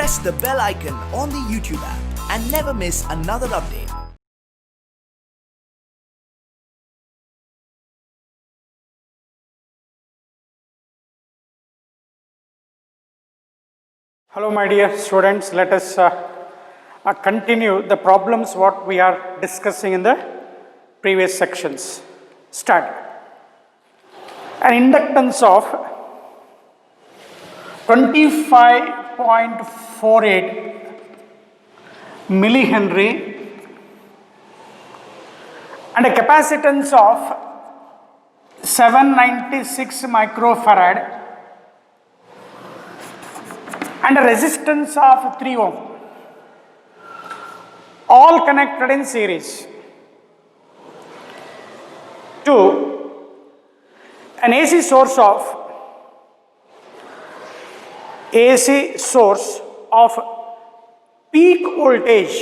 press the bell icon on the YouTube app and never miss another update. Hello my dear students, let us continue the problems what we are discussing in the previous sections. Start. An inductance of 25.48 millihenry and a capacitance of 796 microfarad and a resistance of 3 ohm, all connected in series to an AC source of peak voltage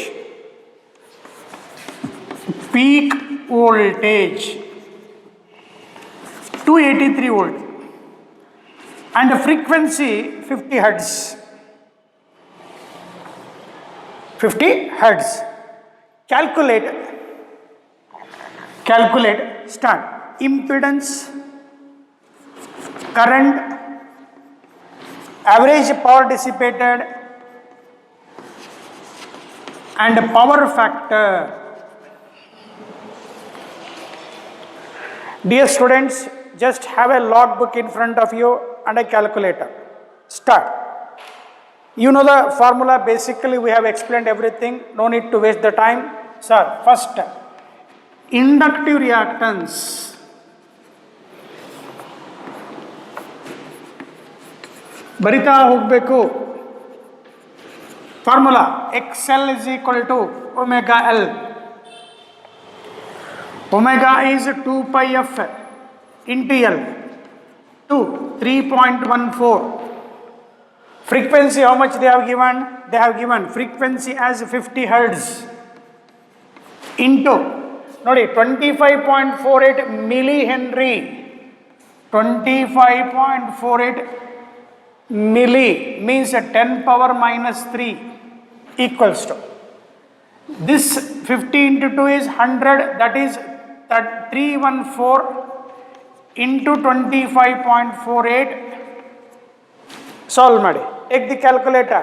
283 volt and a frequency 50 hertz. 50 hertz. Calculate, start. Impedance, current, average power dissipated and power factor. Dear students, just have a logbook in front of you and a calculator. Start. You know the formula, basically we have explained everything, no need to waste the time. Sir, first, inductive reactance. ಬರಿತಾ ಹೋಗಬೇಕು. Formula XL is equal to omega L. Omega is 2 pi f into L to 3.14. Frequency, how much they have given? They have given frequency as 50 hertz into, nodi, 25.48 millihenry. 25.48 milli means 10 power minus 3 equals to, this 50 into 2 is 100, that is 314 into 25.48. Solve ಮಾಡಿ. Take the calculator.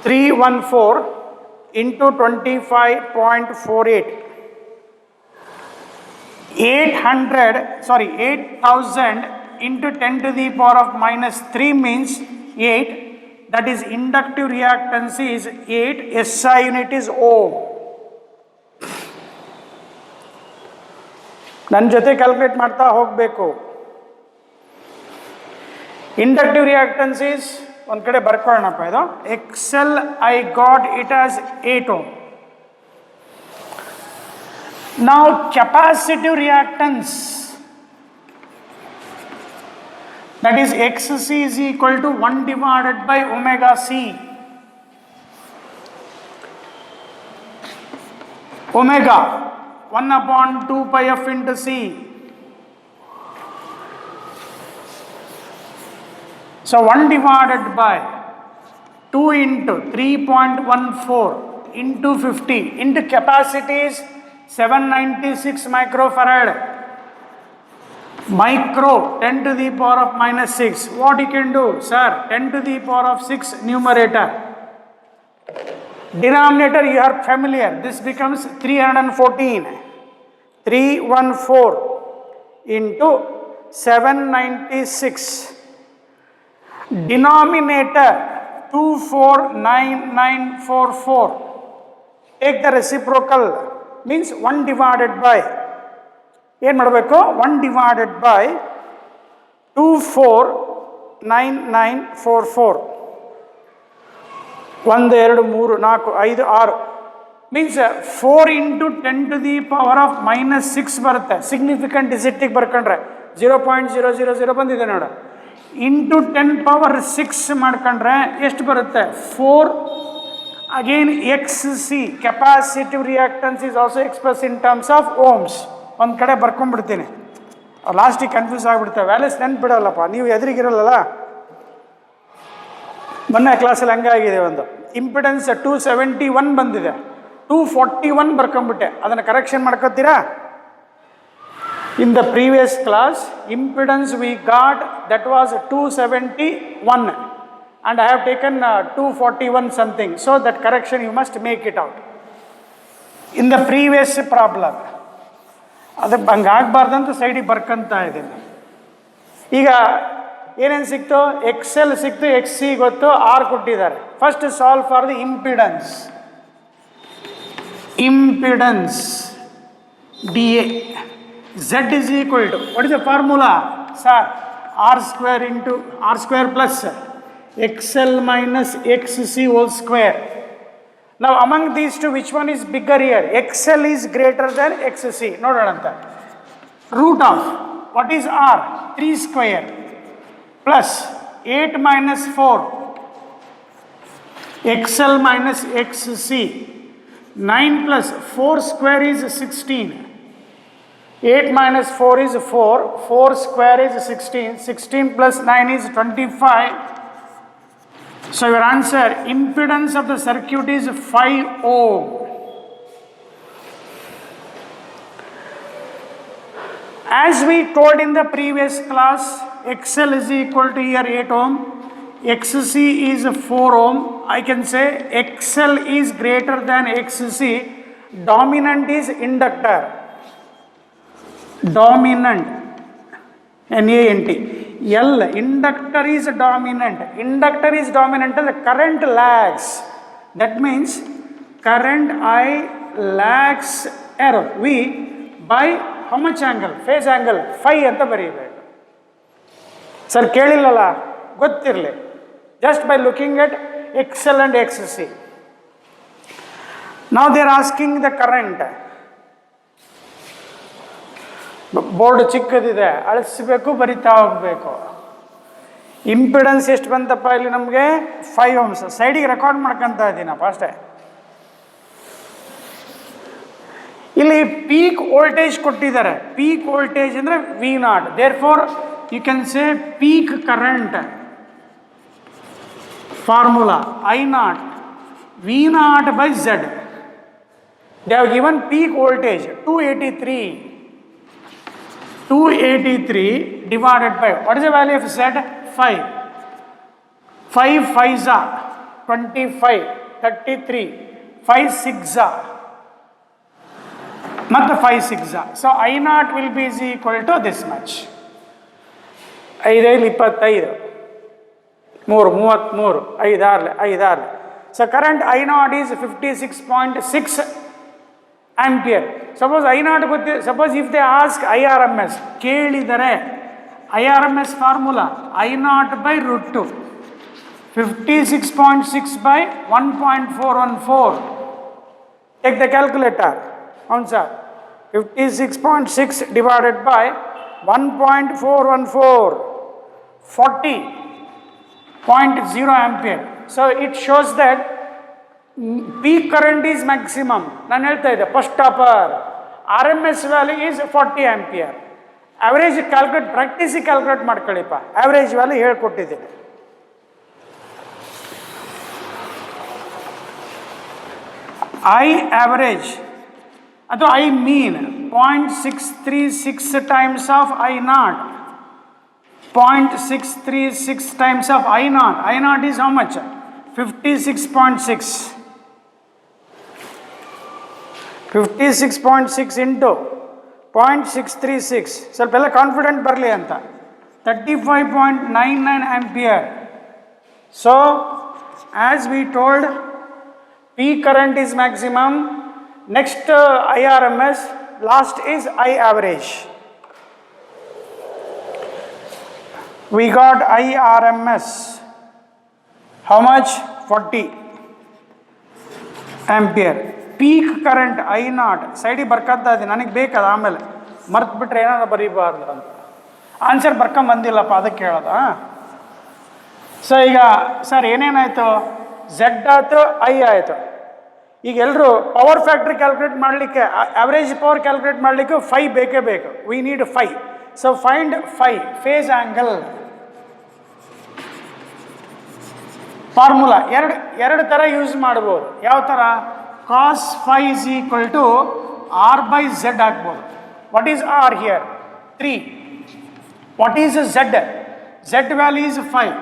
314 into 25.48. 8,000 into 10 to the power of minus 3 means 8. That is inductive reactance is 8. SI unit is ohm. ನನ್ನ ಜೊತೆ calculate ಮಾಡ್ತಾ ಹೋಗಬೇಕು. Inductive reactance is, ಒಂದು ಕಡೆ ಬರ್ಕೊಳ್ಳೋಣಪ್ಪ ಇದು. XL I got it as 8 ohm. Now capacitive reactance, that is XC is equal to 1 divided by omega C. Omega 1 upon 2 pi f into C. So 1 divided by 2 into 3.14 into 50 into capacities 796 microfarad. Micro 10 to the power of minus 6. What you can do, sir? 10 to the power of 6 numerator. Denominator you are familiar. This becomes 314. 314 into 796. Denominator 249944. Take the reciprocal, means 1 divided by, ಏನು ಮಾಡಬೇಕು, 1 divided by 249944. 1 2 3 4 5 6 means 4 into 10 to the power of minus 6 ಬರುತ್ತೆ. Significant ಡಿಜಿಟಿಗೆ ಬರ್ಕೊಂಡ್ರೆ 0.000 ಬಂದಿದೆ ನೋಡ. Into 10 power 6 ಮಾಡ್ಕೊಂಡ್ರೆ ಎಷ್ಟು ಬರುತ್ತೆ? 4. Again XC, capacitive reactance is also expressed in terms of ohms. ಒಂದು ಕಡೆ ಬರ್ಕೊಂಡ್ಬಿಡ್ತೀನಿ, ಲಾಸ್ಟಿಗೆ ಕನ್ಫ್ಯೂಸ್ ಆಗಿಬಿಡ್ತೇವೆ, ವ್ಯಾಲ್ಯೂಸ್ ನೆನ್ಪಿಡಲ್ಲಪ್ಪ, ನೀವು ಎದುರಿಗಿರಲ್ಲ. ಮೊನ್ನೆ ಕ್ಲಾಸಲ್ಲಿ ಹಂಗಾಗಿದೆ, ಒಂದು ಇಂಪಿಡೆನ್ಸ್ 271 ಬಂದಿದೆ, 241 ಬರ್ಕೊಂಬಿಟ್ಟೆ, ಅದನ್ನು correction ಮಾಡ್ಕೋತೀರಾ? In the previous class, impedance we got that was 271 and I have taken 241 something. So that correction you must make it out. In the previous problem, ಅದು ಹಂಗಾಗಬಾರ್ದಂತ ಸೈಡಿಗೆ ಬರ್ಕೊಂತ ಇದ್ದೀನಿ. ಈಗ ಏನೇನು ಸಿಕ್ತು? XL ಸಿಕ್ತು, XC ಗೊತ್ತು, R ಕೊಟ್ಟಿದ್ದಾರೆ. First solve for the impedance. Impedance DA. Z is equal to, what is the formula? Sir, R square into R square plus XL minus XC whole square. Now among these two, which one is bigger here? XL is greater than XC. Nodadanta. Root of, what is R? 3 square plus 8 minus 4. XL minus XC. 9 plus 4 square is 16. 8 minus 4 is 4, 4 square is 16, 16 plus 9 is 25. So your answer, impedance of the circuit is 5 ohm. As we told in the previous class, XL is equal to here 8 ohm, XC is 4 ohm. I can say XL is greater than XC, dominant is inductor. Dominant, NANT. L, inductor is dominant. Inductor is dominant, the current lags. That means current I lags error. We by how much angle? Phase angle, phi anta ಬರೀಬೇಕು. Sir ಕೇಳಿಲ್ಲಲ್ಲ, ಗೊತ್ತಿರಲಿ. Just by looking at XL and XC. Now they are asking the current. Board ಚಿಕ್ಕದಿದೆ, ಅಳಿಸ್ಬೇಕು, ಬರಿತಾ ಹೋಗಬೇಕು. Impedance ಎಷ್ಟು ಬಂತಪ್ಪ ಇಲ್ಲಿ ನಮಗೆ? 5 ohms. ಸೈಡಿಗೆ ರೆಕಾರ್ಡ್ ಮಾಡ್ಕೊತಾ ಇದ್ದೀನಪ್ಪ ಅಷ್ಟೇ. ಇಲ್ಲಿ ಪೀಕ್ ವೋಲ್ಟೇಜ್ ಕೊಟ್ಟಿದ್ದಾರೆ. ಪೀಕ್ ವೋಲ್ಟೇಜ್ ಅಂದರೆ V0. Therefore you can say peak current formula I0 V0 by Z. They have given peak voltage 283 divided by, what is the value of Z? 5. 5 5s are 25, 33, 5 6s are, not the 5 6s are. So I0 will be is equal to this much. 5 25, 3 33, 5 6. So current I0 is 56.6 ampere. Suppose I0 ಗೊತ್ತಿ, suppose if they ask IRMS, ಕೇಳಿದರೆ IRMS formula I0 by root 2, 56.6 by 1.414. Take the calculator. Answer 56.6 divided by 1.414, 40.0 ampere. So it shows that peak current is maximum. ನಾನು ಹೇಳ್ತಾ ಇದ್ದೆ first topper. RMS value is 40 ampere. Average calculate, ಪ್ರಾಕ್ಟೀಸಿಗೆ calculate ಮಾಡ್ಕೊಳ್ಳಿಪ್ಪ. Average value ಹೇಳ್ಕೊಟ್ಟಿದ್ದೀನಿ. I average ಅದು I mean 0.636 times of I0. 0.636 times of I0. I0 is how much? 56.6. 56.6 into 0.636. ಸ್ವಲ್ಪ ಎಲ್ಲ confident ಬರಲಿ ಅಂತ. 35.99 ampere. So as we told, peak current is maximum. Next IRMS, last is I average. We got IRMS. How much? 40 ampere. Peak current I0 ಸೈಡಿಗೆ ಬರ್ಕೊತಾ ಇದ್ದೀನಿ, ನನಗೆ ಬೇಕದು, ಆಮೇಲೆ ಮರ್ತು ಬಿಟ್ರೆ ಏನಾದ್ರು ಬರೀಬಾರ್ದು ಅಂತ. ಆನ್ಸರ್ ಬರ್ಕೊಂಬಂದಿಲ್ಲಪ್ಪ, ಅದಕ್ಕೆ ಹೇಳೋದ. ಸೊ ಈಗ ಸರ್ ಏನೇನಾಯಿತು? ಝೆಡ್ ಆಯಿತು, ಐ ಆಯಿತು. ಈಗ ಎಲ್ಲರೂ ಪವರ್ ಫ್ಯಾಕ್ಟ್ರಿ ಕ್ಯಾಲ್ಕುಲೇಟ್ ಮಾಡಲಿಕ್ಕೆ, ಆವ್ರೇಜ್ ಪವರ್ ಕ್ಯಾಲ್ಕುಲೇಟ್ ಮಾಡಲಿಕ್ಕೆ 5 ಬೇಕೇ ಬೇಕು. We need 5. So find 5 phase angle. Formula ಎರಡು ಥರ ಯೂಸ್ ಮಾಡ್ಬೋದು. ಯಾವ ಥರ? Cos phi is equal to R by Z ಹಾಕ್ಬೋದು. What is R here? 3. What is Z? Z value is 5.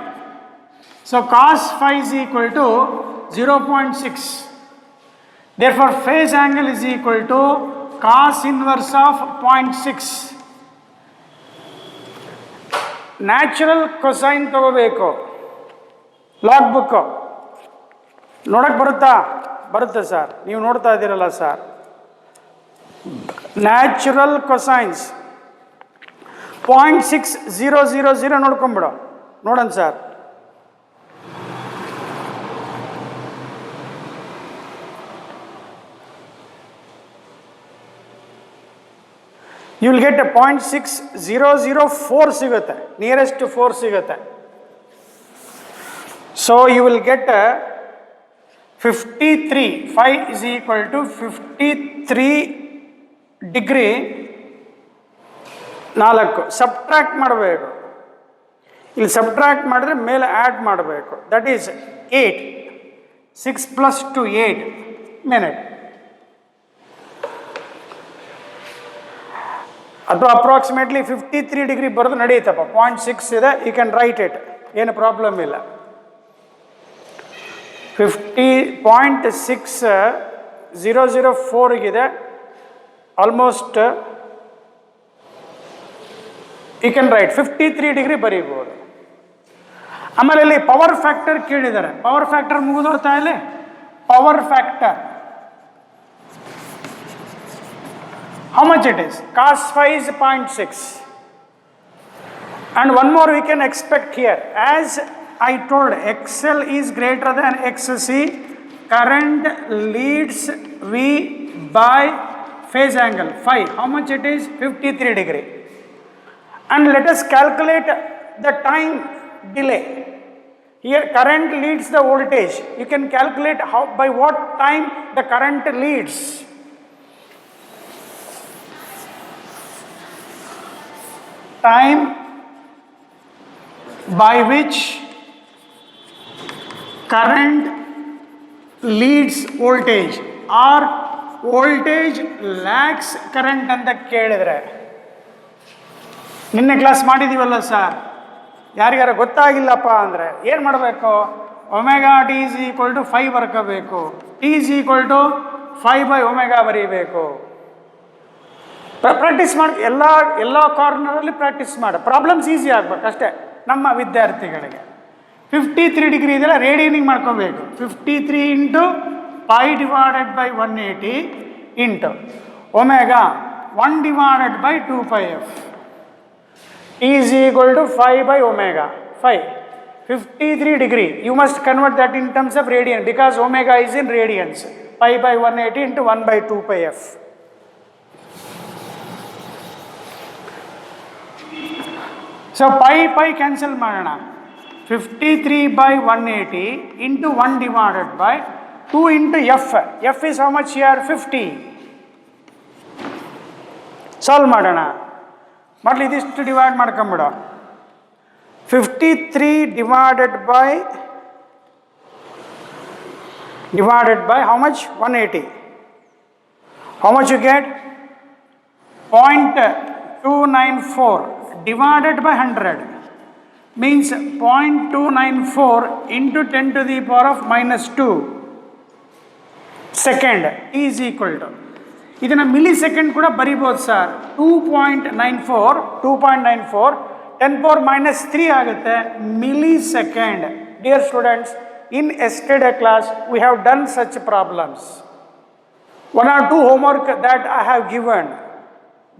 So cos phi is equal to 0.6. Therefore, phase angle is equal to cos inverse of 0.6. Natural cosine ತಗೋಬೇಕು. Log book ನೋಡಕ್ಕೆ ಬರುತ್ತಾ? ಬರುತ್ತೆ sir, ನೀವು ನೋಡ್ತಾ ಇದ್ದೀರಲ್ಲ sir. Natural cosines 0.6000 ನೋಡ್ಕೊಂಬಿಡು. ನೋಡೋಣ sir. You will get a 0.6004 ಸಿಗುತ್ತೆ, nearest 4 ಸಿಗುತ್ತೆ. So you will get a 53. 5 is equal to 53 degree 4. Subtract ಮಾಡಬೇಕು. ಇಲ್ಲಿ ಸಬ್ಟ್ರಾಕ್ಟ್ ಮಾಡಿದ್ರೆ ಮೇಲೆ ಆ್ಯಡ್ ಮಾಡಬೇಕು. That is 8. 6 + 2 8 ಮಿನಿಟ್. ಅಥವಾ ಅಪ್ರಾಕ್ಸಿಮೇಟ್ಲಿ 53 ಡಿಗ್ರಿ ಬರೋದು ನಡೆಯುತ್ತಪ್ಪ. 0.6 ಇದೆ, ಯು ಕ್ಯಾನ್ ರೈಟ್ ಇಟ್, ಏನು ಪ್ರಾಬ್ಲಮ್ ಇಲ್ಲ. 50.6004 almost you can write 53 degree ಬರೀಬೋದು. ಆಮೇಲೆ ಇಲ್ಲಿ ಪವರ್ ಫ್ಯಾಕ್ಟರ್ ಕೇಳಿದ್ದಾರೆ. ಪವರ್ ಫ್ಯಾಕ್ಟರ್ ಮುಗಿದೋಗ್ತಾ ಇಲ್ಲಿ. Power factor how much it is? Cos phi is 0.6. And one more we can expect here. As I told, XL is greater than XC. Current leads V by phase angle phi. How much it is? 53 degree. And let us calculate the time delay. Here current leads the voltage. You can calculate how, by what time the current leads. Time by which current leads voltage or voltage lags current ಅಂತ ಕೇಳಿದ್ರೆ, ನಿನ್ನೆ class ಮಾಡಿದ್ದೀವಲ್ಲ sir, ಯಾರಿಗಾರ ಗೊತ್ತಾಗಿಲ್ಲಪ್ಪ ಅಂದರೆ ಏನು ಮಾಡಬೇಕು? Omega T is equal to 5 ಬರ್ಕೋಬೇಕು. T is equal to 5/ω ಬರೀಬೇಕು. Practice ಮಾಡಿ, ಎಲ್ಲ ಕಾರ್ನರಲ್ಲಿ ಪ್ರಾಕ್ಟೀಸ್ ಮಾಡಿ. ಪ್ರಾಬ್ಲಮ್ಸ್ ಈಸಿ ಆಗ್ಬೇಕು ಅಷ್ಟೇ ನಮ್ಮ ವಿದ್ಯಾರ್ಥಿಗಳಿಗೆ. 53 ಡಿಗ್ರಿ ಇದೆಲ್ಲ ರೇಡಿಯನಿಂಗ್ ಮಾಡ್ಕೋಬೇಕು. 53 into π divided by 180 into omega 1/2πf is equal to 5/ω. 5 53 degree. You must convert that in terms of radian because omega is in radians. π/180 into 1/2πf. So pi cancel ಮಾಡೋಣ. 53/180 into 1 divided by 2 into f. F is how much here? 50. Solve ಮಾಡೋಣ. ಮೊದಲು ಇದಿಷ್ಟು divide ಮಾಡ್ಕೊಂಬಿಡು. 53 divided by how much? 180. How much you get? 0.294 divided by 100 means 0.294 into 10 to the power of -2 second is equal to, ಇದನ್ನು milli second ಕೂಡ ಬರಿಬೋದು sir. 2.94 10⁻³ ಆಗುತ್ತೆ milli second. Dear students, in yesterday class we have done such problems. 1 or 2 homework that I have given.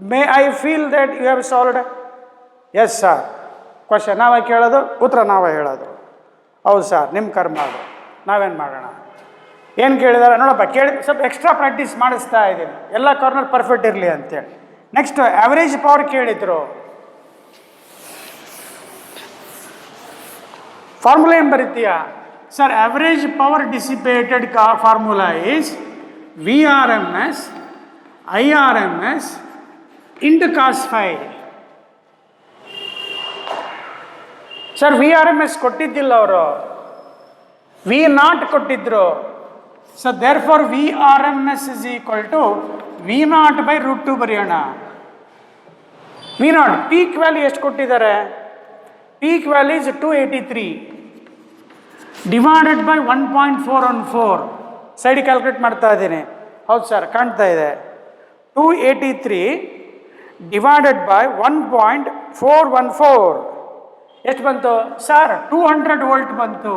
May I feel that you have solved? Yes sir. Question ನಾವೇ ಕೇಳೋದು, ಉತ್ತರ ನಾವೇ ಹೇಳೋದು. ಹೌದು sir, ನಿಮ್ಮ ಕರ್ಮ ಅದು, ನಾವೇನು ಮಾಡೋಣ. ಏನು ಕೇಳಿದಾರೆ ನೋಡಪ್ಪ, ಕೇಳಿ ಸ್ವಲ್ಪ ಎಕ್ಸ್ಟ್ರಾ ಪ್ರಾಕ್ಟೀಸ್ ಮಾಡಿಸ್ತಾ ಇದ್ದೀನಿ, ಎಲ್ಲ ಕಾರ್ನರ್ ಪರ್ಫೆಕ್ಟ್ ಇರಲಿ ಅಂತೇಳಿ. ನೆಕ್ಸ್ಟ್ ಆವ್ರೇಜ್ ಪವರ್ ಕೇಳಿದ್ರು. ಫಾರ್ಮುಲಾ ಏನು ಬರೀತೀಯಾ sir? Average power dissipated formula is VRMS IRMS into cos phi. Sir VRMS ಕೊಟ್ಟಿದ್ದಿಲ್ಲ ಅವರು. ವಿ ನಾಟ್ ಕೊಟ್ಟಿದ್ರು. So therefore V R M S is equal to V naught by √2 ಬರೆಯೋಣ. V naught peak value ಎಷ್ಟು ಕೊಟ್ಟಿದ್ದಾರೆ? Peak value is 283 divided by 1.414. Side calculate ಮಾಡ್ತಾ ಇದ್ದೀನಿ. ಹೌದು sir, ಕಾಣ್ತಾ ಇದೆ. 283 ಡಿವೈಡೆಡ್ ಬೈ 1.414 ಎಷ್ಟು ಬಂತು ಸರ್? 200 ವೋಲ್ಟ್ ಬಂತು.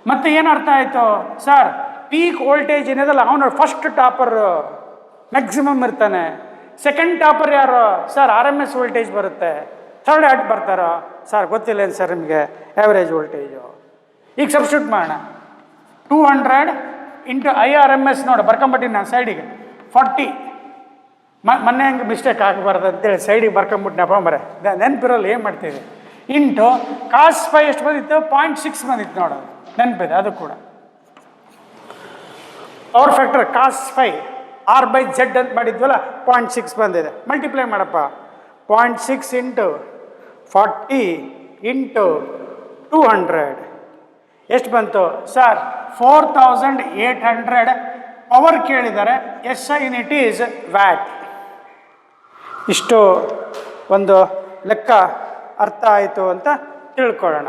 ಮತ್ತೆ ಏನು ಅರ್ಥ ಆಯಿತು ಸರ್? ಪೀಕ್ ವೋಲ್ಟೇಜ್ ಏನಿದಲ್ಲ ಅವನು ಫಸ್ಟ್ ಟಾಪರ್ ಮ್ಯಾಕ್ಸಿಮಮ್ ಇರ್ತಾನೆ. ಸೆಕೆಂಡ್ ಟಾಪರ್ ಯಾರು sir? R M S voltage ಬರುತ್ತೆ. ಥರ್ಡ್ ಯಾಕೆ ಬರ್ತಾರೋ ಸರ್? ಗೊತ್ತಿಲ್ಲ ಏನು ಸರ್ ನಿಮಗೆ ಆ್ಯಾವ್ರೇಜ್ ವೋಲ್ಟೇಜು. ಈಗ ಸಬ್ಸ್ಟಿಟ್ಯೂಟ್ ಮಾಡೋಣ. 200 ಇಂಟು IRMS ನೋಡಿ ಬರ್ಕೊಂಬಿಟ್ಟಿನಿ ನಾನು ಸೈಡಿಗೆ 40. ಮೊನ್ನೆ ಹಂಗೆ ಮಿಸ್ಟೇಕ್ ಆಗಬಾರ್ದು ಅಂತೇಳಿ ಸೈಡಿಗೆ ಬರ್ಕೊಂಬಿಟ್ಟಿನಪ್ಪ ಮರೆ, ನೆನಪಿರೋಲ್ಲ ಏನು ಮಾಡ್ತೀವಿ. ಇಂಟು ಕಾಸ್ ಫೈ ಎಷ್ಟು ಬಂದಿತ್ತು? 0.6 ಬಂದಿತ್ತು ನೋಡೋದು, ನೆನಪಿದೆ ಅದು ಕೂಡ. ಪವರ್ ಫ್ಯಾಕ್ಟರ್ ಕಾಸ್ ಫೈ R/Z ಅಂತ ಮಾಡಿದ್ವಲ್ಲ, 0.6 ಬಂದಿದೆ. ಮಲ್ಟಿಪ್ಲೈ ಮಾಡಪ್ಪ. 0.6 ಇಂಟು 40 ಇಂಟು 200 ಎಷ್ಟು ಬಂತು ಸರ್? 4800 ಪವರ್ ಕೇಳಿದ್ದಾರೆ. SI unit is watt. ಇಷ್ಟು ಒಂದು ಲೆಕ್ಕ ಅರ್ಥ ಆಯಿತು ಅಂತ ತಿಳ್ಕೊಳ್ಳೋಣ.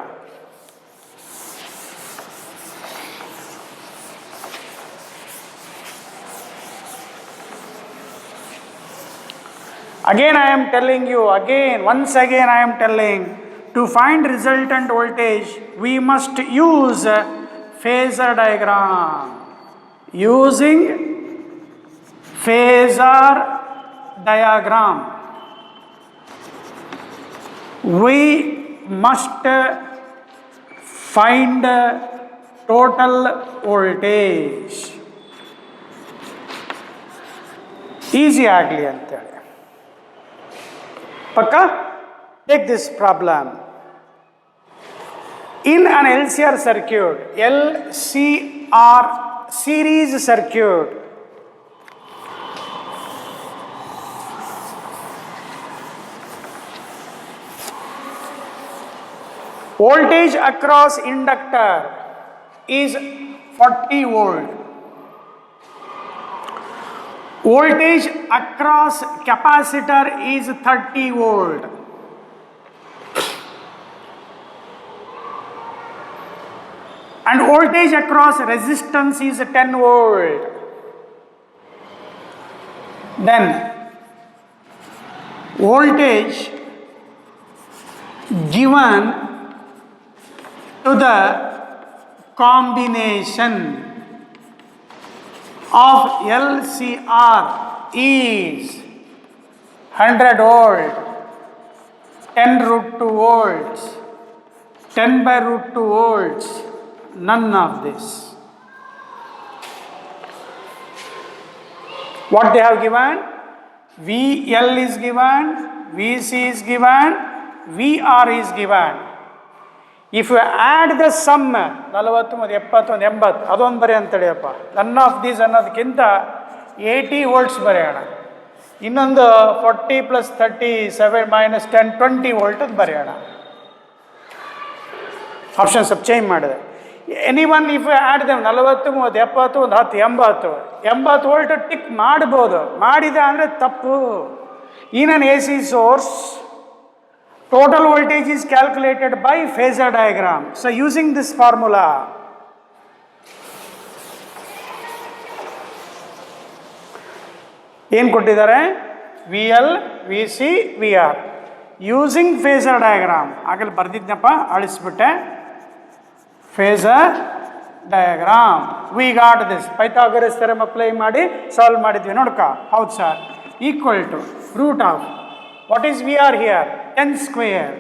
Again I am telling you, once again I am telling, to find resultant voltage we must use phasor diagram. Using phasor diagram we must find total voltage. Easy ಆಗಲಿ ಅಂತೇಳಿ. Pakka? Take this problem. In an LCR circuit, LCR series circuit, voltage across inductor is 40 volt. Voltage across capacitor is 30 volt. And voltage across resistance is 10 volt. Then voltage given to the combination of LCR is 100 volt, 10√2 volts, 10/√2 volts, none of this. What they have given? VL is given, VC is given, VR is given. If you add the sum 40 ಮತ್ತು 70 ಒಂದು 80 ಅದೊಂದು ಬರೆ ಅಂತೇಳಿಯಪ್ಪ. None of these ಅನ್ನೋದಕ್ಕಿಂತ 80 volts ಬರೆಯೋಣ. ಇನ್ನೊಂದು 40 + 30 7 - 10 20 volt ಅದು ಬರೆಯೋಣ. Option ಸ್ವಲ್ಪ ಚೇಂಜ್ ಮಾಡಿದೆ. ಎನಿವನ್ ಇಫ್ ಆ್ಯಡ್ ದಮ್ 40 30 70 ಒಂದು 10 80 ವೋಲ್ಟ್ ಟಿಕ್ ಮಾಡ್ಬೋದು. ಮಾಡಿದೆ ಅಂದರೆ ತಪ್ಪು. ಇನ್ ಅನ್ AC source total voltage is calculated by phasor diagram. So using this formula, ಏನು ಕೊಟ್ಟಿದ್ದಾರೆ? VL, VC, VR. Using phasor diagram. ಆಗಲ್ಲಿ ಬರ್ದಿದ್ನಪ್ಪ, ಅಳಿಸ್ಬಿಟ್ಟೆ. phasor diagram. We got this. Pythagoras theorem apply ಮಾಡಿ ಸಾಲ್ವ್ ಮಾಡಿದ್ವಿ ನೋಡ್ಕ. ಹೌದು sir. Equal to root of what is VR here? 10 square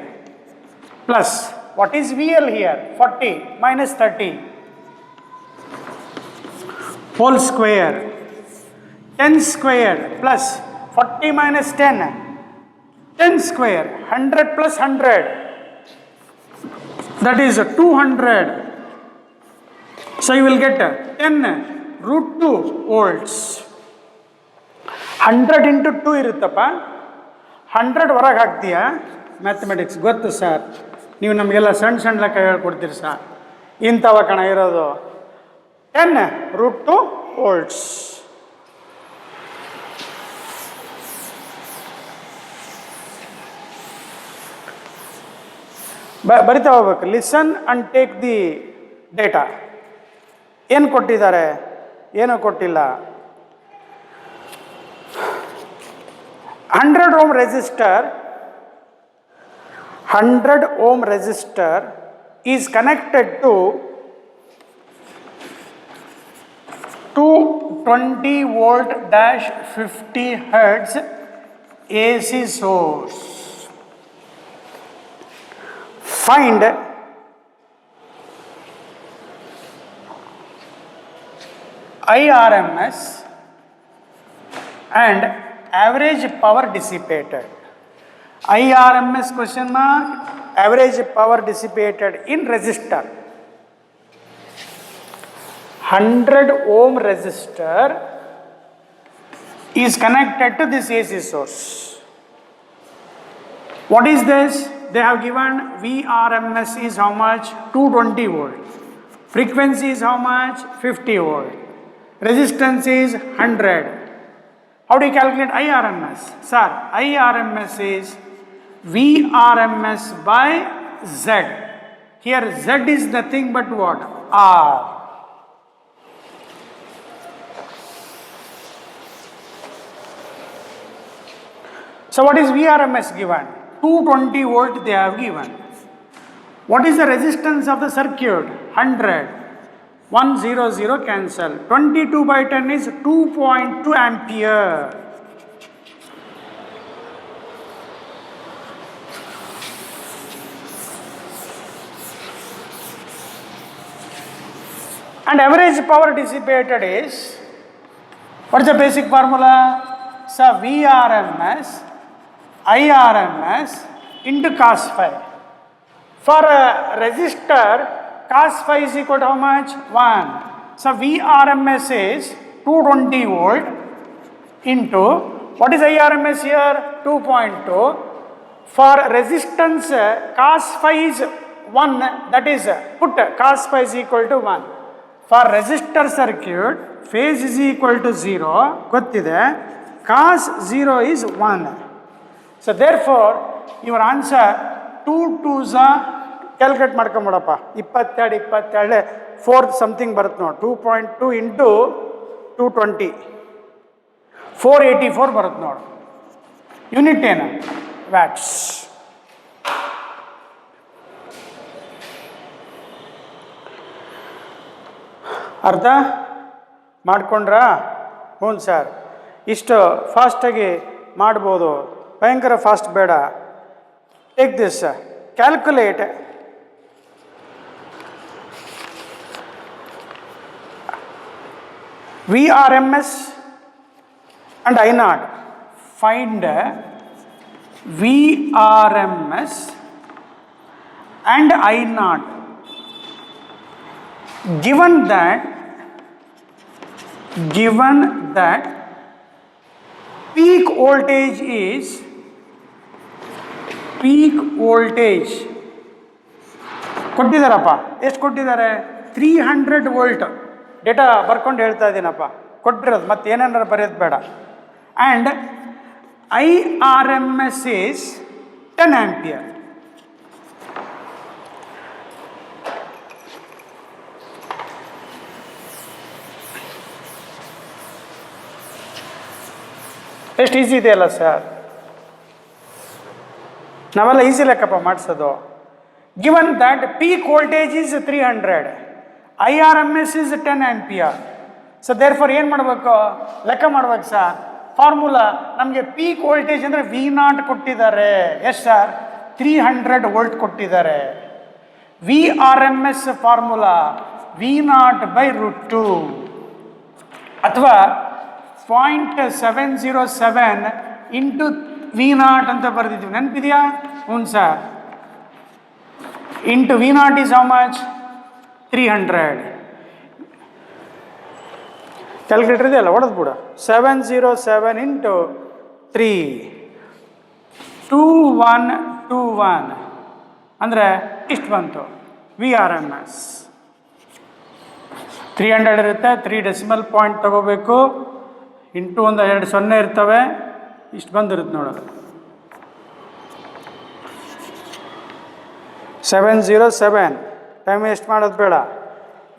plus what is VL here? 40 minus 30 whole square. 10 square plus 40 minus 10, 10 square. 100 plus 100, that is 200. So you will get 10√2 volts. 100 into 2 ಇರುತ್ತಪ್ಪ. 100 ಹೊರಗೆ ಹಾಕ್ತೀಯಾ? Mathematics ಗೊತ್ತು sir, ನೀವು ನಮಗೆಲ್ಲ ಸಣ್ಣ ಲೆಕ್ಕ ಹೇಳ್ಕೊಡ್ತೀರಿ sir. ಇಂಥವ ಕಣ ಇರೋದು 10 √2 volts. ಬರಿತಾ ಹೋಗ್ಬೇಕು. Listen and take the data. ಏನು ಕೊಟ್ಟಿದ್ದಾರೆ, ಏನೂ ಕೊಟ್ಟಿಲ್ಲ. 100 ohm resistor is connected to 220 volt dash 50 hertz AC source. Find IRMS and average power dissipated. IRMS question mark, average power dissipated in resistor. 100 ohm resistor is connected to this AC source. What is this? They have given VRMS is how much? 220 volt. Frequency is how much? 50 volt. Resistance is 100. How do you calculate IRMS? Sir, IRMS is VRMS by Z. Here Z is nothing but what? R. So what is VRMS given? 220 volt they have given. What is the resistance of the circuit? 100. 100 cancel. 22 by 10 is 2.2 ampere. And average power dissipated is, what is the basic formula? So VRMS IRMS into cos phi. For a resistor, cos phi is equal to how much? 1. So VRMS is 220 volt into, what is IRMS here? 2.2. For resistance, cos phi is 1, that is, put cos phi is equal to 1. For resistor circuit, phase is equal to 0, gottide, cos 0 is 1. So therefore, your answer 2 2s calculate ಮಾಡ್ಕೊಂಬಿಡಪ್ಪ. 22 22 4 something ಬರುತ್ತೆ ನೋಡಿ. 2.2 into 220 484 ಬರುತ್ತೆ ನೋಡಿ. Unit ಏನು? Watts. ಅರ್ಥ ಮಾಡ್ಕೊಂಡ್ರಾ? ಹ್ಞೂ sir, ಇಷ್ಟು ಫಾಸ್ಟಾಗಿ ಮಾಡ್ಬೋದು, ಭಯಂಕರ ಫಾಸ್ಟ್ ಬೇಡ. Take this, calculate VRMS and I0. Find VRMS and I0. Given that peak voltage ಕೊಟ್ಟಿದ್ದಾರಪ್ಪ. ಎಷ್ಟು ಕೊಟ್ಟಿದ್ದಾರೆ? 300 ವೋಲ್ಟ್. ಡೇಟಾ ಬರ್ಕೊಂಡು ಹೇಳ್ತಾ ಇದ್ದೀನಪ್ಪ, ಕೊಟ್ಟಿರೋದು, ಮತ್ತೆ ಏನೇನಾರು ಬರೆಯೋದು ಬೇಡ. And IRMS is 10 ampere. ಎಷ್ಟು ಈಸಿ ಇದೆಯಲ್ಲ ಸರ್, ನಾವೆಲ್ಲ ಈಸಿ ಲೆಕ್ಕಪ್ಪ ಮಾಡಿಸೋದು. Given that peak voltage is 300, IRMS is 10 ampere. So therefore ಏನು ಮಾಡಬೇಕು? ಲೆಕ್ಕ ಮಾಡ್ಬೇಕು ಸರ್. ಫಾರ್ಮುಲಾ ನಮಗೆ ಪೀಕ್ ವೋಲ್ಟೇಜ್ ಅಂದರೆ V0 ಕೊಟ್ಟಿದ್ದಾರೆ. ಎಷ್ಟು ಸರ್? 300 ವೋಲ್ಟ್ ಕೊಟ್ಟಿದ್ದಾರೆ. VRMS ಫಾರ್ಮುಲಾ V0/√2 ಅಥವಾ 0.707 ಇಂಟು V0 ಅಂತ ಬರೆದಿದ್ದೀವಿ, ನೆನಪಿದೆಯಾ? ಹ್ಞೂ sir. Into V0 is how much? 300. Calculator ಇದೆಯಲ್ಲ, ಹೊಡೆದು ಬಿಡು. 707 ಇಂಟು 3 2121 ಅಂದರೆ ಇಷ್ಟು ಬಂತು VRMS. 300 ಇರುತ್ತೆ, 3 ಡೆಸಿಮಲ್ ಪಾಯಿಂಟ್ ತಗೋಬೇಕು, ಇಂಟು ಒಂದು 2 0 ಇರ್ತವೆ, ಇಷ್ಟು ಬಂದಿರುತ್ತೆ ನೋಡೋದು. 707 ಟೈಮ್ ವೇಸ್ಟ್ ಮಾಡೋದು ಬೇಡ,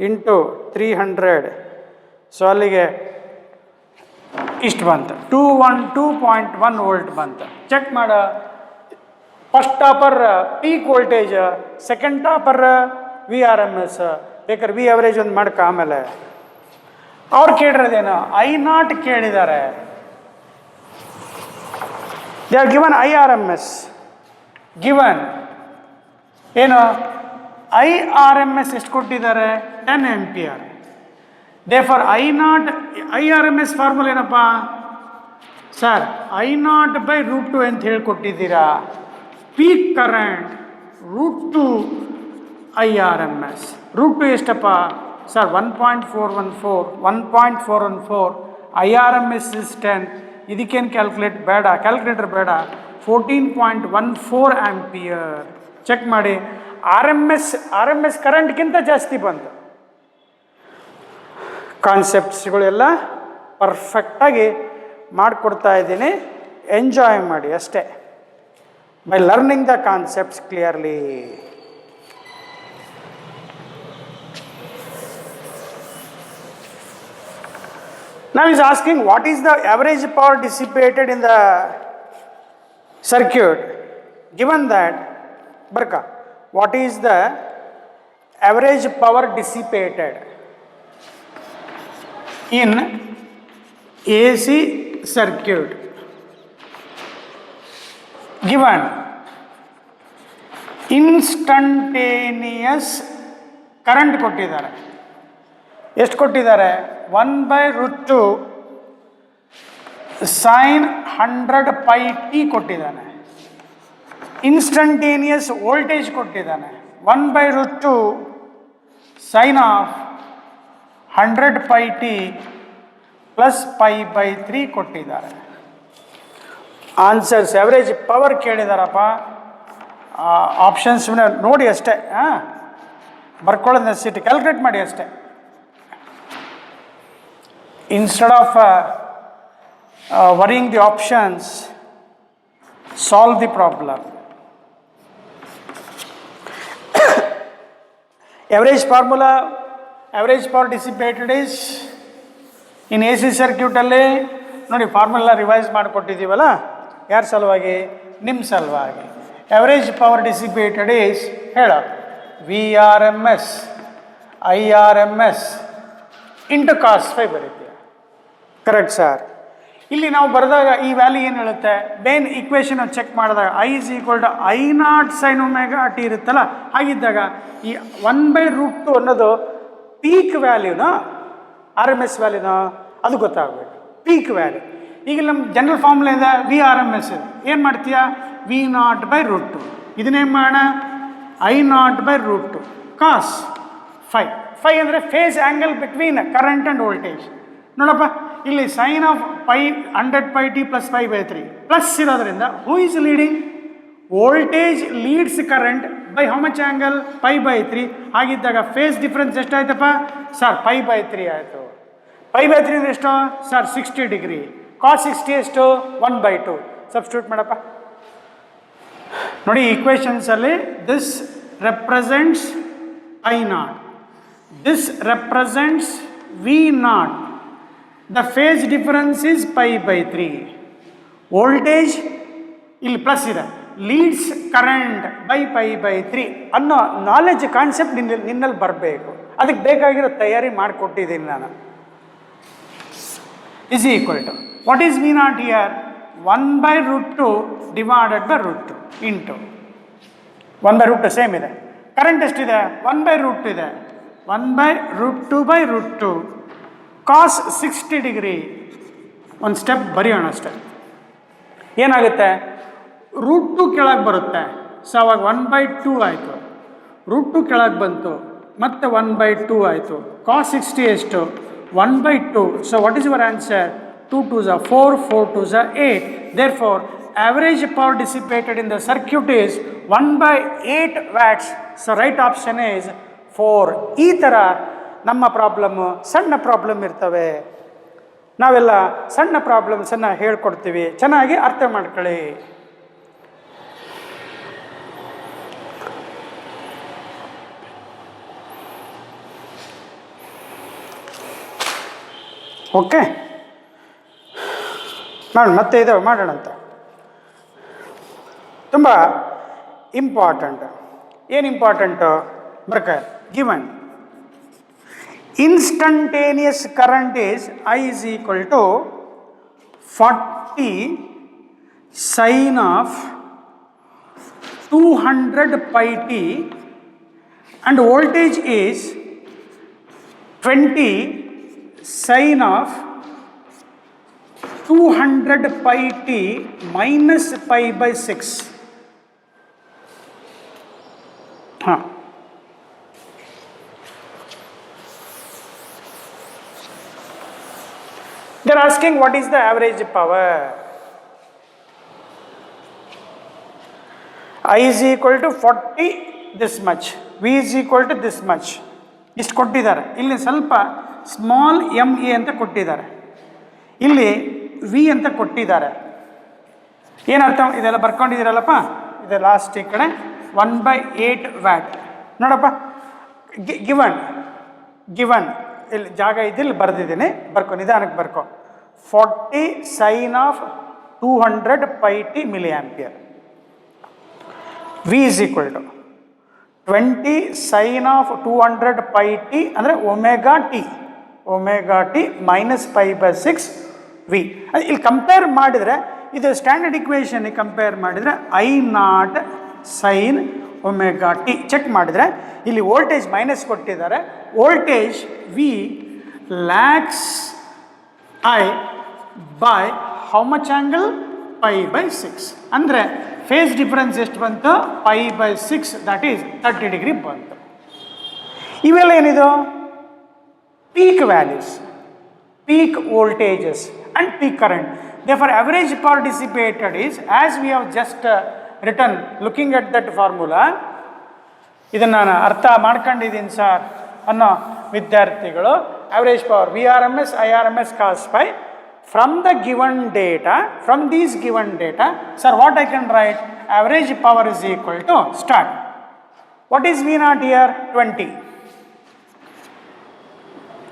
ಇಂಟು 300, ಸೊ ಅಲ್ಲಿಗೆ ಇಷ್ಟು ಬಂತು, 212.1 ವೋಲ್ಟ್ ಬಂತು. ಚೆಕ್ ಮಾಡ, first topper peak voltage, second topper VRMS, ಬೇಕಾದ್ರೆ ವಿ ಅವರೇಜ್ ಒಂದು ಮಾಡ್ಕ. ಆಮೇಲೆ ಅವ್ರು ಕೇಳಿರೋದೇನು, I0 ಕೇಳಿದ್ದಾರೆ. They are given IRMS, given ಏನು IRMS ಎಷ್ಟು ಕೊಟ್ಟಿದ್ದಾರೆ, 10 ampere. They for IRMS formula ಏನಪ್ಪ ಸರ್, I0/√2 ಅಂತ ಹೇಳಿಕೊಟ್ಟಿದ್ದೀರಾ. Peak current √2 IRMS. √2 ಎಷ್ಟಪ್ಪ ಸರ್, 1.414. IRMS is 10. ಇದಕ್ಕೇನು ಕ್ಯಾಲ್ಕುಲೇಟರ್ ಬೇಡ, 14.14 ಆಂಪಿಯರ್. ಚೆಕ್ ಮಾಡಿ, RMS ಕರೆಂಟ್ಗಿಂತ ಜಾಸ್ತಿ ಬಂತು. ಕಾನ್ಸೆಪ್ಟ್ಸ್ಗಳೆಲ್ಲ ಪರ್ಫೆಕ್ಟಾಗಿ ಮಾಡಿಕೊಡ್ತಾ ಇದ್ದೀನಿ, ಎಂಜಾಯ್ ಮಾಡಿ ಅಷ್ಟೇ. By learning the concepts clearly. Now he is asking what is the average power dissipated in the circuit. Given that, Barka, what is the average power dissipated in AC circuit? Given instantaneous current ಕೊಟ್ಟಿದ್ದಾರೆ. ಎಷ್ಟು ಕೊಟ್ಟಿದ್ದಾರೆ, 1/√2 sin 100 pi t ಕೊಟ್ಟಿದ್ದಾನೆ. Instantaneous voltage ಕೊಟ್ಟಿದ್ದಾನೆ, 1/√2 sin of 100 pi t plus π/3 ಕೊಟ್ಟಿದ್ದಾರೆ. Answers average power ಕೇಳಿದಾರಪ್ಪ. Options ನೋಡಿ ಅಷ್ಟೇ, ಬರ್ಕೊಳ್ಳೋದು necessity, calculate ಮಾಡಿ ಅಷ್ಟೇ. Instead of worrying the options, solve the problem. Average formula, average power dissipated is in AC circuit ಅಲ್ಲಿ ನೋಡಿ, ಫಾರ್ಮುಲಾ ರಿವೈಸ್ ಮಾಡಿಕೊಟ್ಟಿದ್ದೀವಲ್ಲ, ಯಾರ ಸಲುವಾಗಿ, ನಿಮ್ಮ ಸಲುವಾಗಿ. average power dissipated is ಹೇಳ, VRMS IRMS ಇಂಟು cos φ ಬರುತ್ತೆ. Correct sir. ಇಲ್ಲಿ ನಾವು ಬರೆದಾಗ ಈ ವ್ಯಾಲ್ಯೂ ಏನು ಹೇಳುತ್ತೆ, ಮೇನ್ ಈಕ್ವೇಷನ್ ಚೆಕ್ ಮಾಡಿದಾಗ I = I0 sin ωt ಇರುತ್ತಲ್ಲ, ಹಾಗಿದ್ದಾಗ ಈ 1/√2 ಅನ್ನೋದು ಪೀಕ್ ವ್ಯಾಲ್ಯೂನ RMS ವ್ಯಾಲ್ಯೂನ ಅದು ಗೊತ್ತಾಗಬೇಕು, ಪೀಕ್ ವ್ಯಾಲ್ಯೂ. ಈಗ ನಮ್ಮ ಜನರಲ್ ಫಾರ್ಮುಲಾ ಇದೆ VRMS, ಏನು ಮಾಡ್ತೀಯಾ, V0/√2. ಇದನ್ನೇನು ಮಾಡೋಣ, I0/√2 cos φ. φ ಅಂದರೆ phase angle between current and voltage. ನೋಡಪ್ಪ, ಇಲ್ಲಿ sine of 100 pi t plus π/3 plus ಇರೋದ್ರಿಂದ who is leading, voltage leads current by how much angle, π/3. ಹಾಗಿದ್ದಾಗ ಫೇಸ್ ಡಿಫ್ರೆನ್ಸ್ ಎಷ್ಟಾಯ್ತಪ್ಪ ಸರ್, π/3 ಆಯಿತು. π/3 ಅಂದರೆ ಎಷ್ಟು ಸರ್, 60 ಡಿಗ್ರಿ. cos 60 ಎಷ್ಟು, 1/2. ಸಬ್ಸ್ಟಿಟ್ಯೂಟ್ ಮಾಡಪ್ಪ. ನೋಡಿ ಈಕ್ವೇಷನ್ಸಲ್ಲಿ this represents I0, this represents V0. The phase difference is π/3. Voltage ಇಲ್ಲಿ ಪ್ಲಸ್ ಇದೆ, ಲೀಡ್ಸ್ ಕರೆಂಟ್ ಬೈ π/3 ಅನ್ನೋ ನಾಲೆಜ್ ಕಾನ್ಸೆಪ್ಟ್ ನಿನ್ನಲ್ಲಿ ಬರಬೇಕು. ಅದಕ್ಕೆ ಬೇಕಾಗಿರೋ ತಯಾರಿ ಮಾಡಿಕೊಟ್ಟಿದ್ದೀನಿ ನಾನು. is equal to what is V0 here, 1/√2 divided by √2 into 1/√2 same ಇದೆ. ಕರೆಂಟ್ ಎಷ್ಟಿದೆ, 1/√2 ಇದೆ, 1/√2/√2 cos 60 ಡಿಗ್ರಿ. ಒಂದು ಸ್ಟೆಪ್ ಬರೆಯೋಣ ಅಷ್ಟೆ. ಏನಾಗುತ್ತೆ, √2 ಕೆಳಗೆ ಬರುತ್ತೆ, ಸೊ ಅವಾಗ 1/2 ಆಯಿತು. √2 ಕೆಳಗೆ ಬಂತು, ಮತ್ತೆ 1/2 ಆಯಿತು. cos 60 ಎಷ್ಟು, 1/2. So what is your answer, 2 2s are 4, 4 2s are 8. Therefore, average power dissipated in the circuit is 1/8 watts. So right option is 4. ಈ ಥರ ನಮ್ಮ ಪ್ರಾಬ್ಲಮ್ಮು ಸಣ್ಣ ಪ್ರಾಬ್ಲಮ್ ಇರ್ತವೆ, ನಾವೆಲ್ಲ ಸಣ್ಣ ಪ್ರಾಬ್ಲಮ್ಸನ್ನು ಹೇಳ್ಕೊಡ್ತೀವಿ, ಚೆನ್ನಾಗಿ ಅರ್ಥ ಮಾಡ್ಕೊಳ್ಳಿ. ಓಕೆ, ಮತ್ತೆ ಇದಾವೆ ಮಾಡೋಣ ಅಂತ. ತುಂಬ ಇಂಪಾರ್ಟೆಂಟ್. ಏನು ಇಂಪಾರ್ಟೆಂಟು? ಬರ್ಕ given instantaneous current is I is equal to 40 sin of 200 pi t and voltage is 20 sin of 200 pi t minus pi by 6. They are asking what is the average power. I is equal to 40 this much, V is equal to this much. ಇಷ್ಟು ಕೊಟ್ಟಿದ್ದಾರೆ. ಇಲ್ಲಿ ಸ್ವಲ್ಪ small M A ಅಂತ ಕೊಟ್ಟಿದ್ದಾರೆ, ಇಲ್ಲಿ V ಅಂತ ಕೊಟ್ಟಿದ್ದಾರೆ. ಏನರ್ಥ? ಇದೆಲ್ಲ ಬರ್ಕೊಂಡಿದ್ದೀರಲ್ಲಪ್ಪ, ಇದೆ ಲಾಸ್ಟ್ ಈ ಕಡೆ 1/8 ವ್ಯಾಟ್ ನೋಡಪ್ಪ. ಗಿವನ್ ಇಲ್ಲಿ ಜಾಗ ಇದಿಲ್ಲಿ ಬರೆದಿದ್ದೀನಿ, ಬರ್ಕೊ, ನಿಧಾನಕ್ಕೆ ಬರ್ಕೊ. 40 sin of 200 pi t milli ampere. V is equal to 20 sin of 200 pi t ಅಂದರೆ omega T minus pi by 6 V. ಇಲ್ಲಿ ಕಂಪೇರ್ ಮಾಡಿದರೆ, ಇದು ಸ್ಟ್ಯಾಂಡರ್ಡ್ ಇಕ್ವೇಷನ್ಗೆ ಕಂಪೇರ್ ಮಾಡಿದರೆ I0 sin omega T check ಮಾಡಿದರೆ ಇಲ್ಲಿ ವೋಲ್ಟೇಜ್ ಮೈನಸ್ ಕೊಟ್ಟಿದ್ದಾರೆ. Voltage V lakhs I by how much angle? pi by 6. ಅಂದರೆ face difference ಎಷ್ಟು ಬಂತು? pi by 6, that is 30 degree ಬಂತು. ಇವೆಲ್ಲ ಏನಿದು? Peak values, peak voltages and peak current. Therefore average power dissipated is, as we have just written looking at that formula. ಇದನ್ನು ನಾನು ಅರ್ಥ ಮಾಡ್ಕೊಂಡಿದ್ದೀನಿ ಸರ್ ಅನ್ನೋ ವಿದ್ಯಾರ್ಥಿಗಳು average power VRMS IRMS cos phi from the given data, from these given data, sir, what I can write? Average power is equal to, start, what is V0 here? 20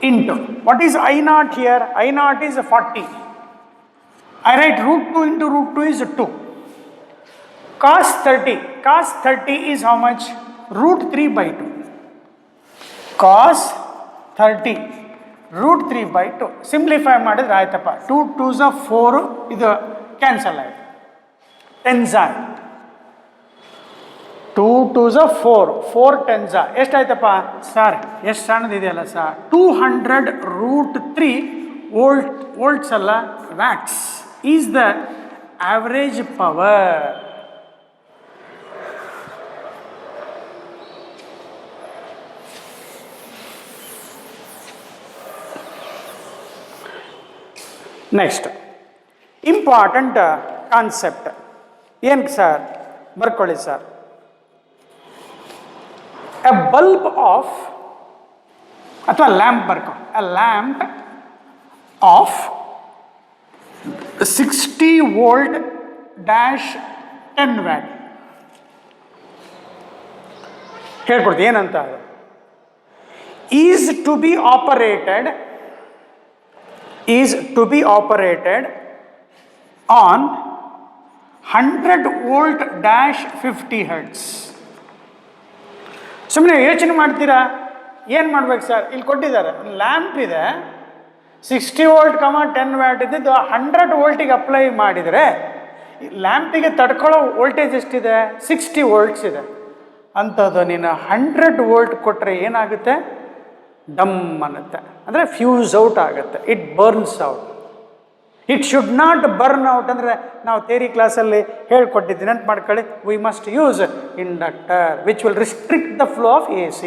into, what is I0 here? I0 is 40. I write root 2 into root 2 is 2. Cos 30 is how much? Root 3 by 2. Cos 30 root 3 by 2. Simplify ಮಾಡಿದ್ರೆ ಆಯ್ತಪ್ಪ. 2 2s are 4, ಇದು cancel ಆಯ್ತು, 10s are 2 2s are 4, 4 10s are ಎಷ್ಟಾಯ್ತಪ್ಪ sir? ಎಷ್ಟು ಸಣ್ಣದಿದೆಯಲ್ಲ sir? 200 root 3 volts ಅಲ್ಲ, watts is the average power. Next important concept ಏನು ಸರ್? ಬರ್ಕೊಳ್ಳಿ ಸರ್. ಎ ಬಲ್ಬ್ ಆಫ್, ಅಥವಾ ಲ್ಯಾಂಪ್ ಬರ್ಕೊ, a lamp of 60 volt dash 10 watt. ಹೇಳ್ಕೊಡ್ತೀವಿ ಏನಂತ. Is to be operated on 100 volt dash 50 hertz. ಸುಮ್ಮನೆ ಯೋಚನೆ ಮಾಡ್ತೀರಾ, ಏನು ಮಾಡ್ಬೇಕು ಸರ್? ಇಲ್ಲಿ ಕೊಟ್ಟಿದ್ದಾರೆ, ಲ್ಯಾಂಪ್ ಇದೆ, 60 volt 10 ವ್ಯಾಟ್ ಇದ್ದಿದ್ದು 100 ವೋಲ್ಟಿಗೆ ಅಪ್ಲೈ ಮಾಡಿದರೆ ಲ್ಯಾಂಪಿಗೆ ತಡ್ಕೊಳ್ಳೋ ವೋಲ್ಟೇಜ್ ಎಷ್ಟಿದೆ? 60 volts ಇದೆ. ಅಂಥದ್ದು ನೀನು 100 volt ಕೊಟ್ಟರೆ ಏನಾಗುತ್ತೆ? ಡಮ್ ಅನ್ನುತ್ತೆ, ಅಂದರೆ ಫ್ಯೂಸ್ ಔಟ್ ಆಗುತ್ತೆ, it burns out. It should not burn out ಅಂದರೆ ನಾವು ಥಿಯರಿ ಕ್ಲಾಸಲ್ಲಿ ಹೇಳ್ಕೊಟ್ಟಿದ್ದೀನಿ ಅಂತ ಮಾಡ್ಕೊಳ್ಳಿ. We must use inductor which will restrict the flow of AC.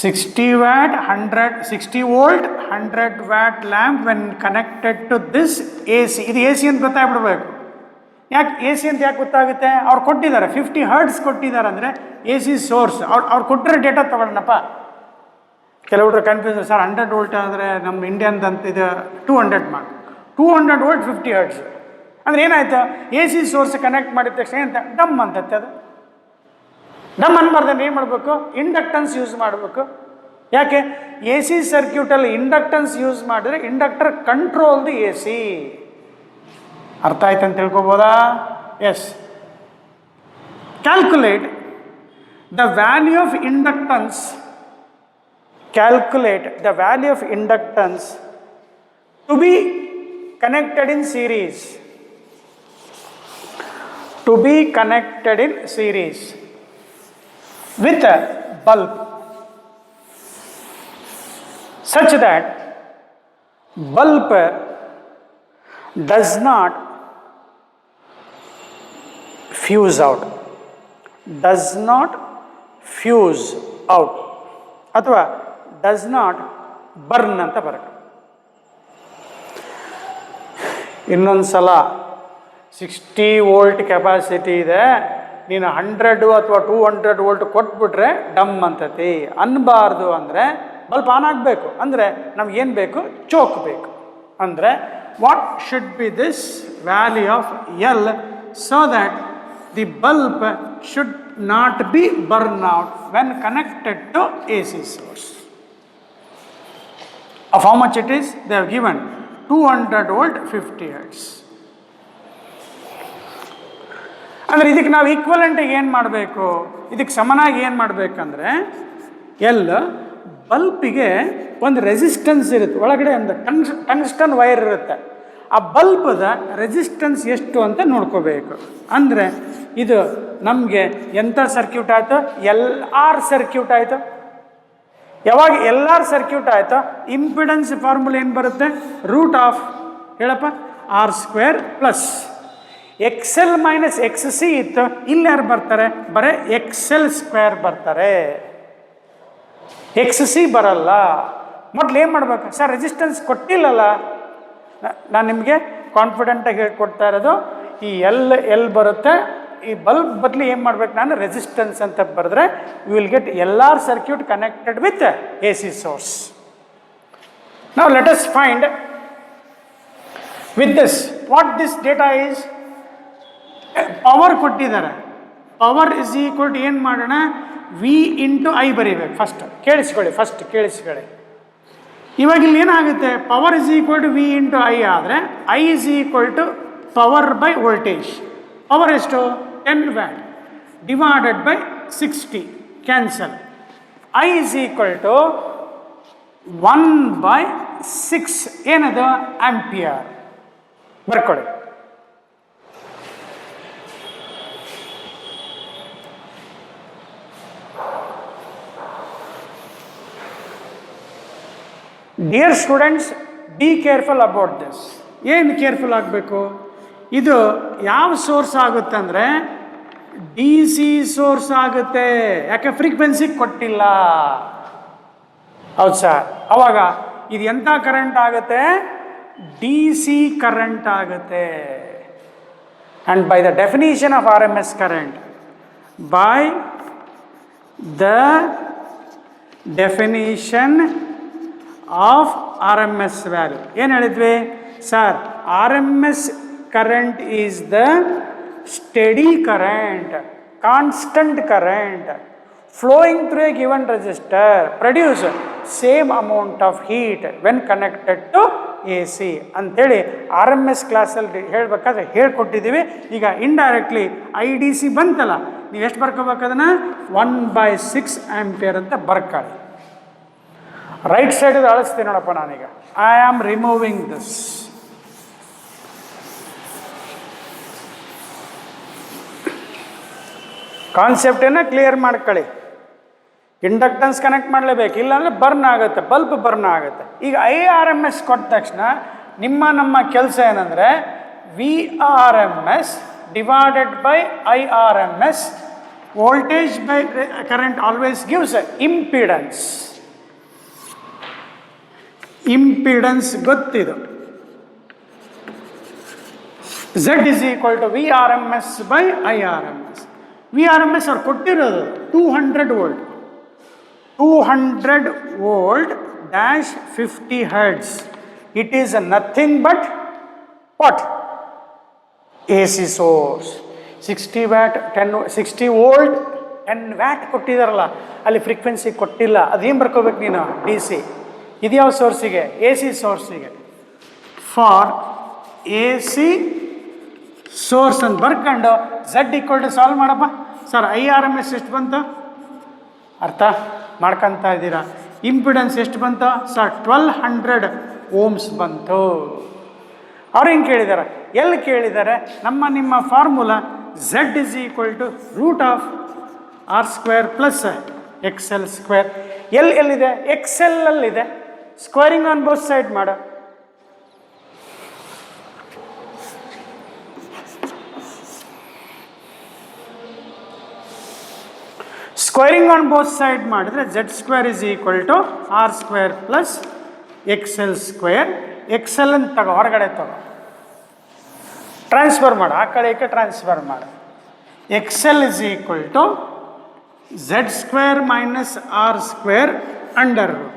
60 watt 60 volt 100 watt lamp when connected to this AC. ಇದು AC ಅಂತ ಗೊತ್ತಾಗ್ಬಿಡ್ಬೇಕು. ಯಾಕೆ AC ಅಂತ ಯಾಕೆ ಗೊತ್ತಾಗುತ್ತೆ? ಅವ್ರು ಕೊಟ್ಟಿದ್ದಾರೆ 50 hertz ಕೊಟ್ಟಿದ್ದಾರೆ ಅಂದರೆ AC ಸೋರ್ಸ್. ಅವ್ರು ಕೊಟ್ಟಿರೋ ಡೇಟಾ ತೊಗೊಳ್ಳೋಣಪ್ಪ. ಕೆಲವರು ಕನ್ಫ್ಯೂಸ್ ಸರ್ 100 ವೋಲ್ಟ್ ಆದರೆ ನಮ್ಮ ಇಂಡಿಯನ್ದಂತ ಇದು 200 ಮಾಡಿ 200 ವೋಲ್ಟ್ 50 ಹರ್ಟ್ಸ್ ಅಂದರೆ ಏನಾಯ್ತು ಎ ಸಿ ಸೋರ್ಸ್ ಕನೆಕ್ಟ್ ಮಾಡಿದ ತಕ್ಷಣ ಏನಂತ ಡಮ್ ಅಂತತ್ತೆ ಅದು ಡಮ್ ಅನ್ಬಾರ್ದು ಏನು ಮಾಡಬೇಕು ಇಂಡಕ್ಟನ್ಸ್ ಯೂಸ್ ಮಾಡಬೇಕು ಯಾಕೆ ಎ ಸಿ ಸರ್ಕ್ಯೂಟಲ್ಲಿ ಇಂಡಕ್ಟನ್ಸ್ ಯೂಸ್ ಮಾಡಿದ್ರೆ inductor control the A C ಅರ್ಥ ಆಯ್ತು ಅಂತ ತಿಳ್ಕೊಬೋದಾ yes calculate the value of inductance calculate the value of inductance to be connected in series with a bulb such that bulb does not fuse out ಅಥವಾ does not burn ಅಂತ ಬರುತ್ತೆ. ಇನ್ನೊಂದು ಸಲ 60 volt capacity ಇದೆ, ನೀನು 100 ಅಥವಾ 200 volt ಕೊಟ್ಬಿಟ್ರೆ ಡಮ್ ಅಂತತಿ ಅನ್ಬಾರ್ದು. ಅಂದರೆ ಬಲ್ಬ್ ಆನ್ ಆಗಬೇಕು ಅಂದರೆ ನಮಗೇನು ಬೇಕು ಚೋಕ್ ಬೇಕು. ಅಂದರೆ what should B this value of L so that the bulb should not be burn out when connected to AC source. Of how much it is? They have given 200 volt 50 hertz. ಅಂದರೆ ಇದಕ್ಕೆ ನಾವು ಈಕ್ವಲೆಂಟಿಗೆ ಏನು ಮಾಡಬೇಕು, ಇದಕ್ಕೆ ಸಮನಾಗಿ ಏನು ಮಾಡಬೇಕಂದ್ರೆ L ಬಲ್ಬಿಗೆ ಒಂದು ರೆಸಿಸ್ಟೆನ್ಸ್ ಇರುತ್ತೆ, ಒಳಗಡೆ ಒಂದು ಟಂಗ್ಸ್ಟನ್ ವೈರ್ ಇರುತ್ತೆ. ಆ ಬಲ್ಬದ ರೆಸಿಸ್ಟೆನ್ಸ್ ಎಷ್ಟು ಅಂತ ನೋಡ್ಕೋಬೇಕು. ಅಂದರೆ ಇದು ನಮಗೆ ಎಂಥ ಸರ್ಕ್ಯೂಟ್ ಆಯಿತು, ಎಲ್ ಆರ್ ಸರ್ಕ್ಯೂಟ್ ಆಯಿತು. ಯಾವಾಗ ಎಲ್ ಆರ್ ಸರ್ಕ್ಯೂಟ್ ಆಯಿತು ಇಂಪಿಡೆನ್ಸ್ ಫಾರ್ಮುಲಾ ಏನು ಬರುತ್ತೆ, ರೂಟ್ ಆಫ್ ಹೇಳಪ್ಪ R square plus X L minus X C ಇತ್ತು. ಇಲ್ಲಿ ಯಾರು ಬರ್ತಾರೆ, ಬರೀ ಎಕ್ಸ್ ಎಲ್ ಸ್ಕ್ವೇರ್ ಬರ್ತಾರೆ, ಎಕ್ಸ್ ಸಿ ಬರಲ್ಲ. ಮೊದಲು ಏನು ಮಾಡಬೇಕು ಸರ್, ರೆಸಿಸ್ಟೆನ್ಸ್ ಕೊಟ್ಟಿಲ್ಲಲ್ಲ, ನಾನು ನಿಮಗೆ ಕಾನ್ಫಿಡೆಂಟಾಗಿ ಹೇಳ್ಕೊಡ್ತಾ ಇರೋದು ಈ ಎಲ್ ಬರುತ್ತೆ. ಈ ಬಲ್ಬ್ ಬದಲು ಏನು ಮಾಡ್ಬೇಕು, ನಾನು ರೆಸಿಸ್ಟೆನ್ಸ್ ಅಂತ ಬರೆದ್ರೆ you will get L R circuit connected with A C source. ನಾವು let us find with this what this data is. Power ಕೊಟ್ಟಿದ್ದಾರೆ, ಪವರ್ ಇಸ್ ಈಕ್ವಲ್ ಟು ಏನು ಮಾಡೋಣ, ವಿ ಇಂಟು ಐ ಬರೀಬೇಕು. ಫಸ್ಟ್ ಕೇಳಿಸ್ಕೊಳ್ಳಿ. ಇವಾಗ ಇಲ್ಲಿ ಏನಾಗುತ್ತೆ, power is equal to V into I ಆದರೆ I is equal to power by voltage. Power ಎಷ್ಟು 10 watt divided by 60 cancel. I is equal to 1/6 ಏನದು ಆಂಪಿಯರ್. ಬರ್ಕೊಳ್ಳಿ. Dear students, be careful about this. ಏನು careful ಆಗಬೇಕು, ಇದು ಯಾವ source ಆಗುತ್ತೆ ಅಂದರೆ ಡಿ ಸಿ ಸೋರ್ಸ್ ಆಗುತ್ತೆ. ಯಾಕೆ ಫ್ರೀಕ್ವೆನ್ಸಿ ಕೊಟ್ಟಿಲ್ಲ. ಹೌದು ಸರ್, ಅವಾಗ ಇದು ಎಂಥ ಕರೆಂಟ್ ಆಗುತ್ತೆ, ಡಿ ಸಿ ಕರೆಂಟ್ ಆಗುತ್ತೆ. And by the definition of R M S current, by the definition of R M S value ಏನು ಹೇಳಿದ್ವಿ sir, R M S current is the steady current, constant current flowing through a given resistor produce same amount of heat when connected to AC ಅಂಥೇಳಿ R M S ಕ್ಲಾಸಲ್ಲಿ ಹೇಳಬೇಕಾದ್ರೆ ಹೇಳ್ಕೊಟ್ಟಿದ್ದೀವಿ. ಈಗ indirectly I D C ಬಂತಲ್ಲ, ನೀವು ಎಷ್ಟು ಬರ್ಕೋಬೇಕು ಅದನ್ನು 1/6 ampere ಅಂತ ಬರ್ಕೊಳ್ಳಿ. ರೈಟ್ ಸೈಡ್ ಅಳಿಸ್ತೀನಿ ನೋಡಪ್ಪ ನಾನೀಗ. I am removing this. ಕಾನ್ಸೆಪ್ಟನ್ನು ಕ್ಲಿಯರ್ ಮಾಡ್ಕೊಳ್ಳಿ. ಇಂಡಕ್ಟನ್ಸ್ ಕನೆಕ್ಟ್ ಮಾಡಲೇಬೇಕು, ಇಲ್ಲಾಂದರೆ ಬರ್ನ್ ಆಗುತ್ತೆ, ಬಲ್ಬ್ ಬರ್ನ್ ಆಗುತ್ತೆ. ಈಗ ಐ ಆರ್ ಎಮ್ ಎಸ್ ಕೊಟ್ಟ ತಕ್ಷಣ ನಮ್ಮ ಕೆಲಸ ಏನಂದರೆ V R M S divided by I R M S. Voltage by current always gives impedance. Impedance ಗೊತ್ತಿದು. Z is equal to V R M S by I R M S. V R M S ಅವ್ರು ಕೊಟ್ಟಿರೋದು 200 volt. 200 volt dash 50 hertz. It is nothing but what? AC source. 60 watt 60 volt 10 watt ಕೊಟ್ಟಿದಾರಲ್ಲ, ಅಲ್ಲಿ frequency ಕೊಟ್ಟಿಲ್ಲ. ಅದೇನು ಬರ್ಕೋಬೇಕು ನೀನು? D C. ಇದು ಯಾವ ಸೋರ್ಸಿಗೆ? ಎ ಸಿ ಸೋರ್ಸಿಗೆ. ಫಾರ್ ಎ ಸಿ ಸೋರ್ಸ್ ಅಂತ ಬರ್ಕೊಂಡು ಝಡ್ ಈಕ್ವಲ್ ಟು ಸಾಲ್ವ್ ಮಾಡಪ್ಪ. ಸರ್ IRMS ಎಷ್ಟು ಬಂತು? ಅರ್ಥ ಮಾಡ್ಕೊತಾ ಇದ್ದೀರಾ? ಇಂಪಿಡೆನ್ಸ್ ಎಷ್ಟು ಬಂತು ಸರ್? 1200 ಓಮ್ಸ್ ಬಂತು. ಅವ್ರು ಹೆಂಗೆ ಕೇಳಿದ್ದಾರೆ? ಎಲ್ಲಿ ಕೇಳಿದ್ದಾರೆ? ನಿಮ್ಮ formula Z is equal to root of R² plus XL². ಎಲ್ಲಿದೆ? XL-ಅಲ್ಲಿದೆ. ಸ್ಕ್ವೇರಿಂಗ್ ಆನ್ ಬೋತ್ ಸೈಡ್ ಮಾಡು. ಸ್ಕ್ವೇರಿಂಗ್ ಆನ್ ಬೋತ್ ಸೈಡ್ ಮಾಡಿದ್ರೆ Z² is equal to R² plus XL². XL ಅಂತ ತಗೋ, ಹೊರಗಡೆ ತಗೋ, ಟ್ರಾನ್ಸ್ಫರ್ ಮಾಡು, ಆ ಕಡೆ ಈ ಕಡೆ ಟ್ರಾನ್ಸ್ಫರ್ ಮಾಡು. XL is equal to Z² minus R² under root.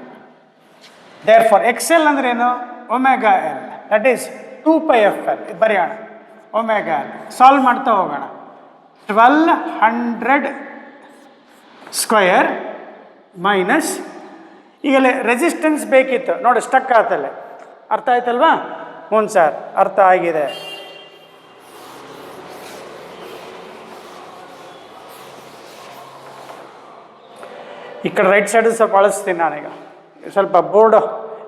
Therefore XL ಅಂದ್ರೆ ಏನು? Omega L, that is 2πfL. ಬರೆಯೋಣ ಒಮೆಗಾ L. ಸಾಲ್ವ್ ಮಾಡ್ತಾ ಹೋಗೋಣ. 1200 ಸ್ಕ್ವಯರ್ ಮೈನಸ್, ಈಗಲೇ ರೆಸಿಸ್ಟೆನ್ಸ್ ಬೇಕಿತ್ತು ನೋಡಿ, ಸ್ಟಕ್ ಆತಲ್ಲ. ಅರ್ಥ ಆಯ್ತಲ್ವಾ? ಹ್ಞೂ ಸರ್, ಅರ್ಥ ಆಗಿದೆ. ಈ ಕಡೆ ರೈಟ್ ಸೈಡ್ ಸ್ವಲ್ಪ ಅಳಿಸ್ತೀನಿ ನಾನೀಗ. ಸ್ವಲ್ಪ ಬೋರ್ಡು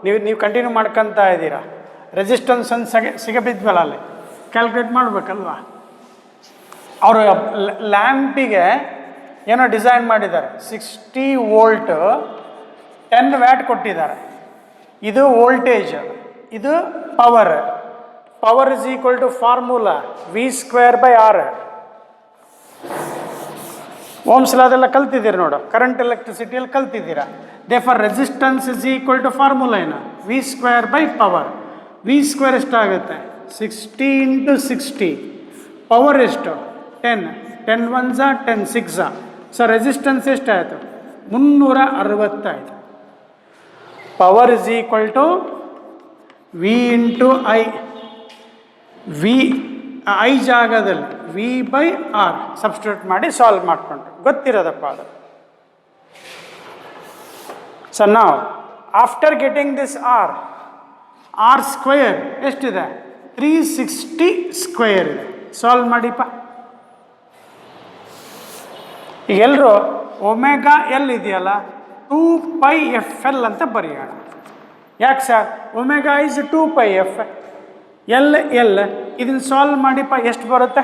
ನೀವು ಕಂಟಿನ್ಯೂ ಮಾಡ್ಕೊತಾ ಇದ್ದೀರಾ. ರೆಸಿಸ್ಟೆನ್ಸ್ ಒಂದು ಸಿಗಬಿದ್ವಲ್ಲ, ಅಲ್ಲಿ ಕ್ಯಾಲ್ಕುಲೇಟ್ ಮಾಡಬೇಕಲ್ವಾ? ಅವರು ಲ್ಯಾಂಪಿಗೆ ಏನೋ ಡಿಸೈನ್ ಮಾಡಿದ್ದಾರೆ. 60 ವೋಲ್ಟ್ 10 ವ್ಯಾಟ್ ಕೊಟ್ಟಿದ್ದಾರೆ. ಇದು ವೋಲ್ಟೇಜ್, ಇದು power. Power is equal to formula V²/R. Ohm's law ಅದೆಲ್ಲ ಕಲ್ತಿದ್ದೀರಿ ನೋಡು, ಕರೆಂಟ್ ಎಲೆಕ್ಟ್ರಿಸಿಟಿಯಲ್ಲಿ ಕಲ್ತಿದ್ದೀರಾ. Therefore resistance is equal to formula ಏನು? V²/ಪವರ್. V² ಎಷ್ಟಾಗುತ್ತೆ? 60 × 60. ಪವರ್ ಎಷ್ಟು? 10. 10 1s 10 6. ಸೊ ರೆಸಿಸ್ಟೆನ್ಸ್ ಎಷ್ಟಾಯಿತು? 360 ಆಯಿತು. Power is equal to V × I. I ಜಾಗದಲ್ಲಿ V/R ಸಬ್ಸ್ಟಿಟ್ಯೂಟ್ ಮಾಡಿ ಸಾಲ್ವ್ ಮಾಡಿಕೊಂಡ್ರು. ಗೊತ್ತಿರೋದಪ್ಪ ಅದು. ಸೊ ನಾವು ಆಫ್ಟರ್ ಗೆಟಿಂಗ್ ದಿಸ್ R² ಎಷ್ಟಿದೆ? 360 ಸ್ಕ್ವೇರ್ ಇದೆ. ಸಾಲ್ವ್ ಮಾಡಿಪ್ಪ. ಈಗ ಎಲ್ಲರೂ ಒಮೆಗಾ L ಇದೆಯಲ್ಲ, 2πfL ಅಂತ ಬರೆಯೋಣ. ಯಾಕೆ sir? Omega is 2πf. L ಇದನ್ನು ಸಾಲ್ವ್ ಮಾಡಿಪ್ಪ. ಎಷ್ಟು ಬರುತ್ತೆ?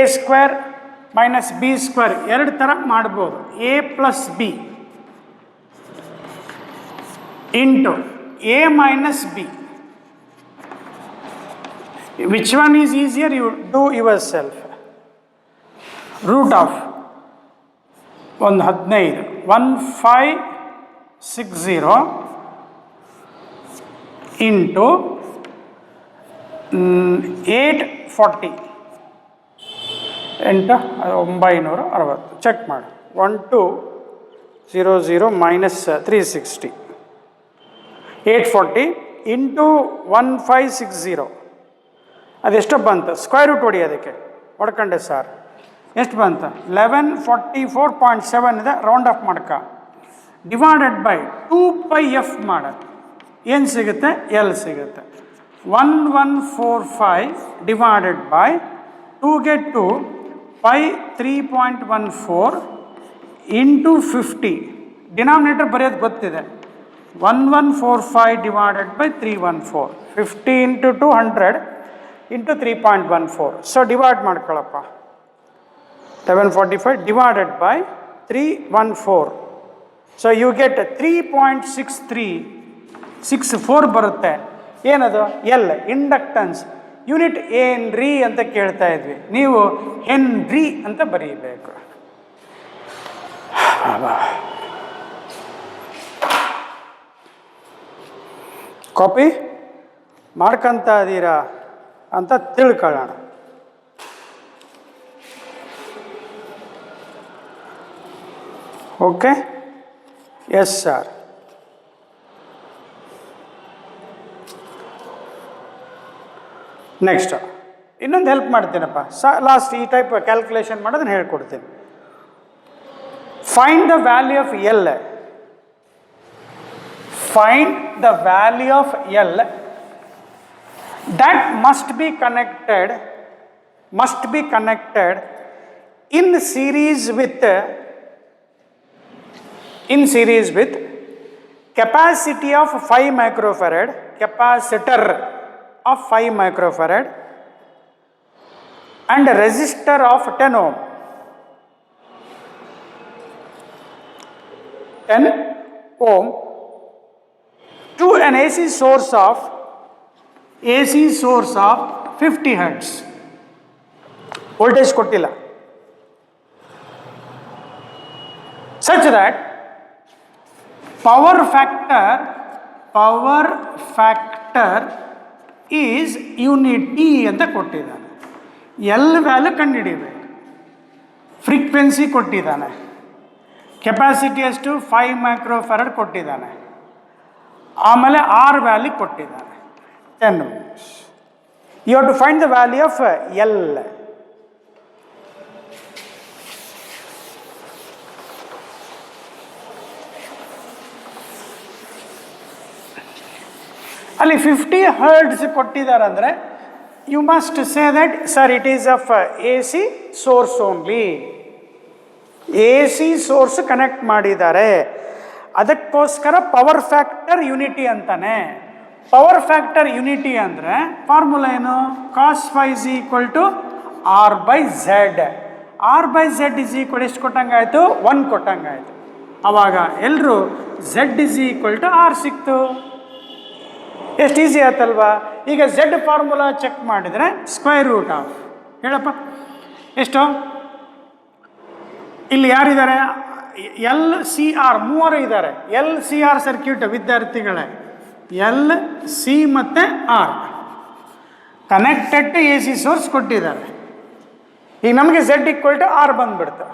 A² ಮೈನಸ್ B² ಎರಡು ಥರ ಮಾಡ್ಬೋದು. A + B into A - B. Which one is easier? You do yourself. Root of 15 1560 into 840 960. Check ಮಾಡಿ. 1200 ಮೈನಸ್ 360 840 ಇಂಟು 1560. ಅದೆಷ್ಟು ಬಂತು? ಸ್ಕ್ವೇರ್ ರೂಟ್ ಹೊಡಿ, ಅದಕ್ಕೆ ಹೊಡ್ಕೊಂಡೆ ಸರ್. ಎಷ್ಟು ಬಂತು? 1144.7 ಇದೆ. ರೌಂಡ್ ಅಪ್ ಮಾಡ್ಕ. ಡಿವೈಡೆಡ್ ಬೈ 2πf ಮಾಡ. ಏನು ಸಿಗುತ್ತೆ? L ಸಿಗುತ್ತೆ. 1145 divided by 2 2 pi 3.14 into 50. Denominator ಬರೆಯೋದು ಗೊತ್ತಿದೆ. 1145 divided by 314. 50 into 200 into 3.14. So divide ಮಾಡ್ಕೊಳ್ಳಪ್ಪ. 1145 divided by 314. So you get 3.6364 ಬರುತ್ತೆ. ಏನದು? L inductance. ಯೂನಿಟ್ ಹೆನ್ರಿ ಅಂತ ಕೇಳ್ತಾ ಇದ್ವಿ, ನೀವು ಹೆನ್ರಿ ಅಂತ ಬರೀಬೇಕು. ಕಾಪಿ ಮಾಡ್ಕೊಂತ ಇದ್ದೀರಾ ಅಂತ ತಿಳ್ಕೊಳ್ಳೋಣ. Okay, yes sir. ನೆಕ್ಸ್ಟ್ ಇನ್ನೊಂದು ಹೆಲ್ಪ್ ಮಾಡ್ತೀನಪ್ಪ ಲಾಸ್ಟ್ ಈ ಟೈಪ್ ಕ್ಯಾಲ್ಕುಲೇಷನ್ ಮಾಡೋದನ್ನ ಹೇಳ್ಕೊಡ್ತೀನಿ. Find the value of L. Find the value of L that must be connected in series with capacity of 5 microfarad, capacitor of 5 microfarad and resistor of 10 ohm. 10 ohm to an AC source of 50 hertz. Voltage kottilla. Such that power factor is unity anta kottidane. L value ಕಂಡುಹಿಡಿಯಬೇಕು. Frequency ಕೊಟ್ಟಿದ್ದಾನೆ. Capacity ಎಷ್ಟು 5 microfarad ಕೊಟ್ಟಿದ್ದಾನೆ. ಆಮೇಲೆ R value ಕೊಟ್ಟಿದ್ದಾನೆ 10 ohms. You have to find the value of L. ಅಲ್ಲಿ 50 hertz ಕೊಟ್ಟಿದ್ದಾರೆ ಅಂದರೆ you must say that sir it is of A C source only. A C source connect ಮಾಡಿದ್ದಾರೆ, ಅದಕ್ಕೋಸ್ಕರ ಪವರ್ ಫ್ಯಾಕ್ಟರ್ ಯೂನಿಟಿ ಅಂತಾನೆ. Power factor unity ಅಂದರೆ formula ಏನು? Cos phi is equal to R by Z. R by Z is equal ಎಷ್ಟು ಕೊಟ್ಟಂಗಾಯಿತು? 1 ಕೊಟ್ಟಂಗಾಯಿತು. ಆವಾಗ ಎಲ್ಲರೂ Z is equal to R ಸಿಕ್ತು. ಎಷ್ಟು ಈಸಿ ಆಯ್ತಲ್ವಾ? ಈಗ ಝೆಡ್ ಫಾರ್ಮುಲಾ ಚೆಕ್ ಮಾಡಿದರೆ ಸ್ಕ್ವೇರ್ ರೂಟ್ ಆಫ್ ಹೇಳಪ್ಪ ಎಷ್ಟು? ಇಲ್ಲಿ ಯಾರಿದ್ದಾರೆ? ಎಲ್ ಸಿ ಆರ್ ಮೂವರು ಇದ್ದಾರೆ. ಎಲ್ ಸಿ ಆರ್ ಸರ್ಕ್ಯೂಟ್ ವಿದ್ಯಾರ್ಥಿಗಳೇ, ಎಲ್ ಸಿ ಮತ್ತು R connected to A C source ಕೊಟ್ಟಿದ್ದಾರೆ. ಈಗ ನಮಗೆ ಝೆಡ್ ಈಕ್ವಲ್ ಟು ಆರ್ ಬಂದ್ಬಿಡ್ತು.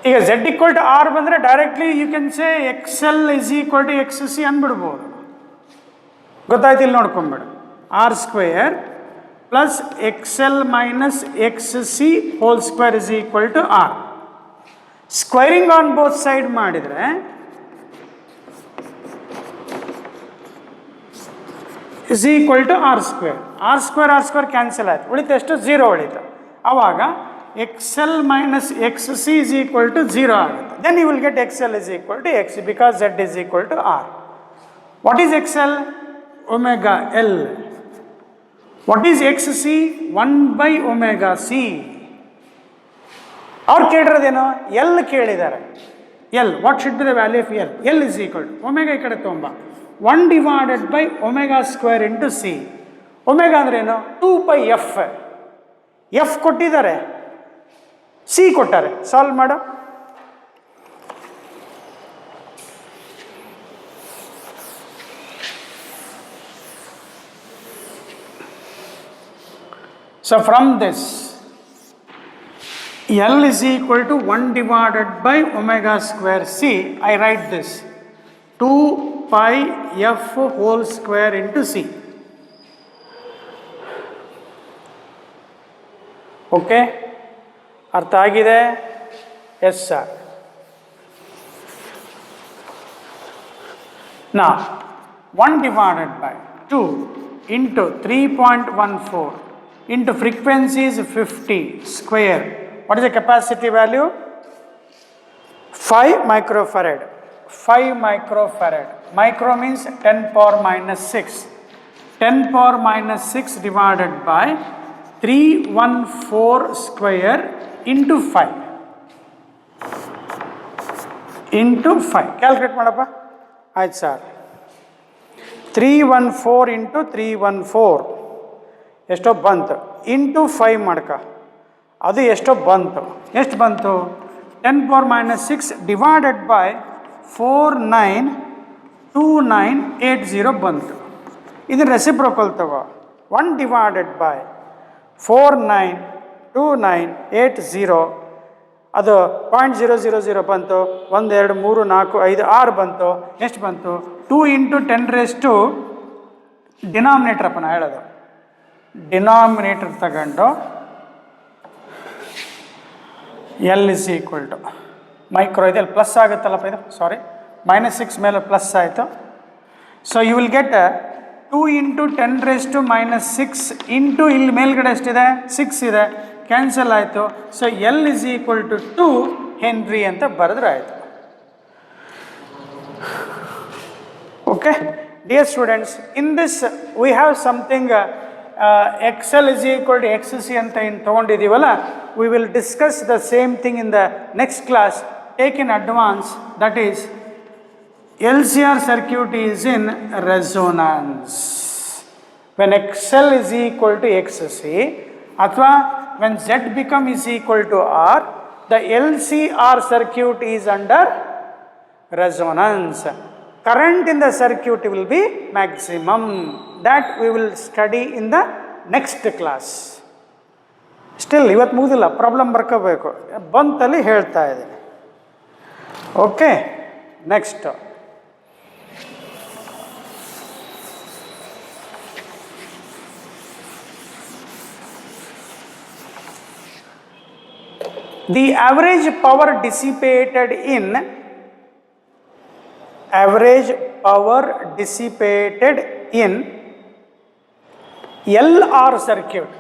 ಈಗ ಝೆಡ್ ಈಕ್ವಲ್ ಟು ಆರ್ ಬಂದರೆ directly you can say X L is equal to X C ಅಂದ್ಬಿಡ್ಬೋದು. ಗೊತ್ತಾಯ್ತು? ಇಲ್ಲಿ ನೋಡ್ಕೊಂಬಿಡು. R square plus X L minus X C whole square is equal to R. Squaring on both side ಮಾಡಿದರೆ is equal to R square. R square cancel ಆಯ್ತು, ಉಳಿತು ಎಷ್ಟು? 0 ಉಳಿತು. ಆವಾಗ X L minus X C is equal to 0 ಆಗುತ್ತೆ. Then you will get X L is equal to X because Z is equal to R. What is X L? Omega L. What is X C? 1 by omega C. ಅವ್ರು ಕೇಳಿರೋದೇನೋ? L ಕೇಳಿದ್ದಾರೆ. L what should be the value of L? L is equal to omega ಈ ಕಡೆ ತೊಂಬ 1 divided by omega square into C. Omega ಅಂದ್ರೆ ಏನು? 2 by F. F ಕೊಟ್ಟಿದ್ದಾರೆ, C ಕೊಟ್ಟಾರೆ. ಸಾಲ್ವ್ ಮಾಡು. So from this L is equal to 1 divided by omega square C. I write this 2 pi f whole square into C. Okay? ಅರ್ಥ ಆಗಿದೆ? Yes sir. Now 1 divided by 2 into 3.14 into frequency is 50 square. What is the capacity value? 5 microfarad. 5 microfarad. Micro means 10 power minus 6. 10 power minus 6 divided by 314 square into 5. Into 5. Calculate madappa. ಆಯ್ತು sir. 314 into 314 ಎಷ್ಟೋ ಬಂತು. Into 5 ಮಾಡ್ಕ, ಅದು ಎಷ್ಟೋ ಬಂತು. ಎಷ್ಟು ಬಂತು? 10 power minus 6 divided by 492980 ಬಂತು. ಇದು ರೆಸಿಪ್ರೋಕಲ್ ತಗೋ. 1 divided by 492980 ಅದು 0.000 ಬಂತು, 1 2 3 4 5 6 ಬಂತು. ಎಷ್ಟು ಬಂತು? 2 × 10⁻⁴ ಡಿನಾಮಿನೇಟರ್ ಅಪ್ಪ ನಾ ಹೇಳೋದು. ಡಿನಾಮಿನೇಟರ್ ತಗೊಂಡು L is equal to micro ಇದೆಲ್ಲ ಪ್ಲಸ್ ಆಗುತ್ತಲ್ಲಪ್ಪ ಇದು, ಸಾರಿ -6 ಮೇಲೆ ಪ್ಲಸ್ ಆಯಿತು. So you will get 2 × 10⁻⁻6 into ಇಲ್ಲಿ ಮೇಲ್ಗಡೆ ಎಷ್ಟಿದೆ? 6 ಇದೆ, ಕ್ಯಾನ್ಸಲ್ ಆಯಿತು. So L is equal to 2 henry ಅಂತ ಬರೆದ್ರೆ ಆಯಿತು. Okay dear students, in this we have something XL is equal to XC ಅಂತ ಏನು ತೊಗೊಂಡಿದ್ದೀವಲ್ಲ, we will discuss the same thing in the next class. Take in advance, that is LCR circuit is in resonance. When XL is equal to XC, ಅಥವಾ when Z become is equal to R, the LCR circuit is under resonance. Current in the circuit will be maximum. That we will study in the next class. Still ಇವತ್ತು ಮುಗಿದಿಲ್ಲ, problem ಬರ್ಕೋಬೇಕು, ಬಂತಲ್ಲಿ ಹೇಳ್ತಾ ಇದ್ದೀನಿ. Okay, next the average power dissipated in LR circuit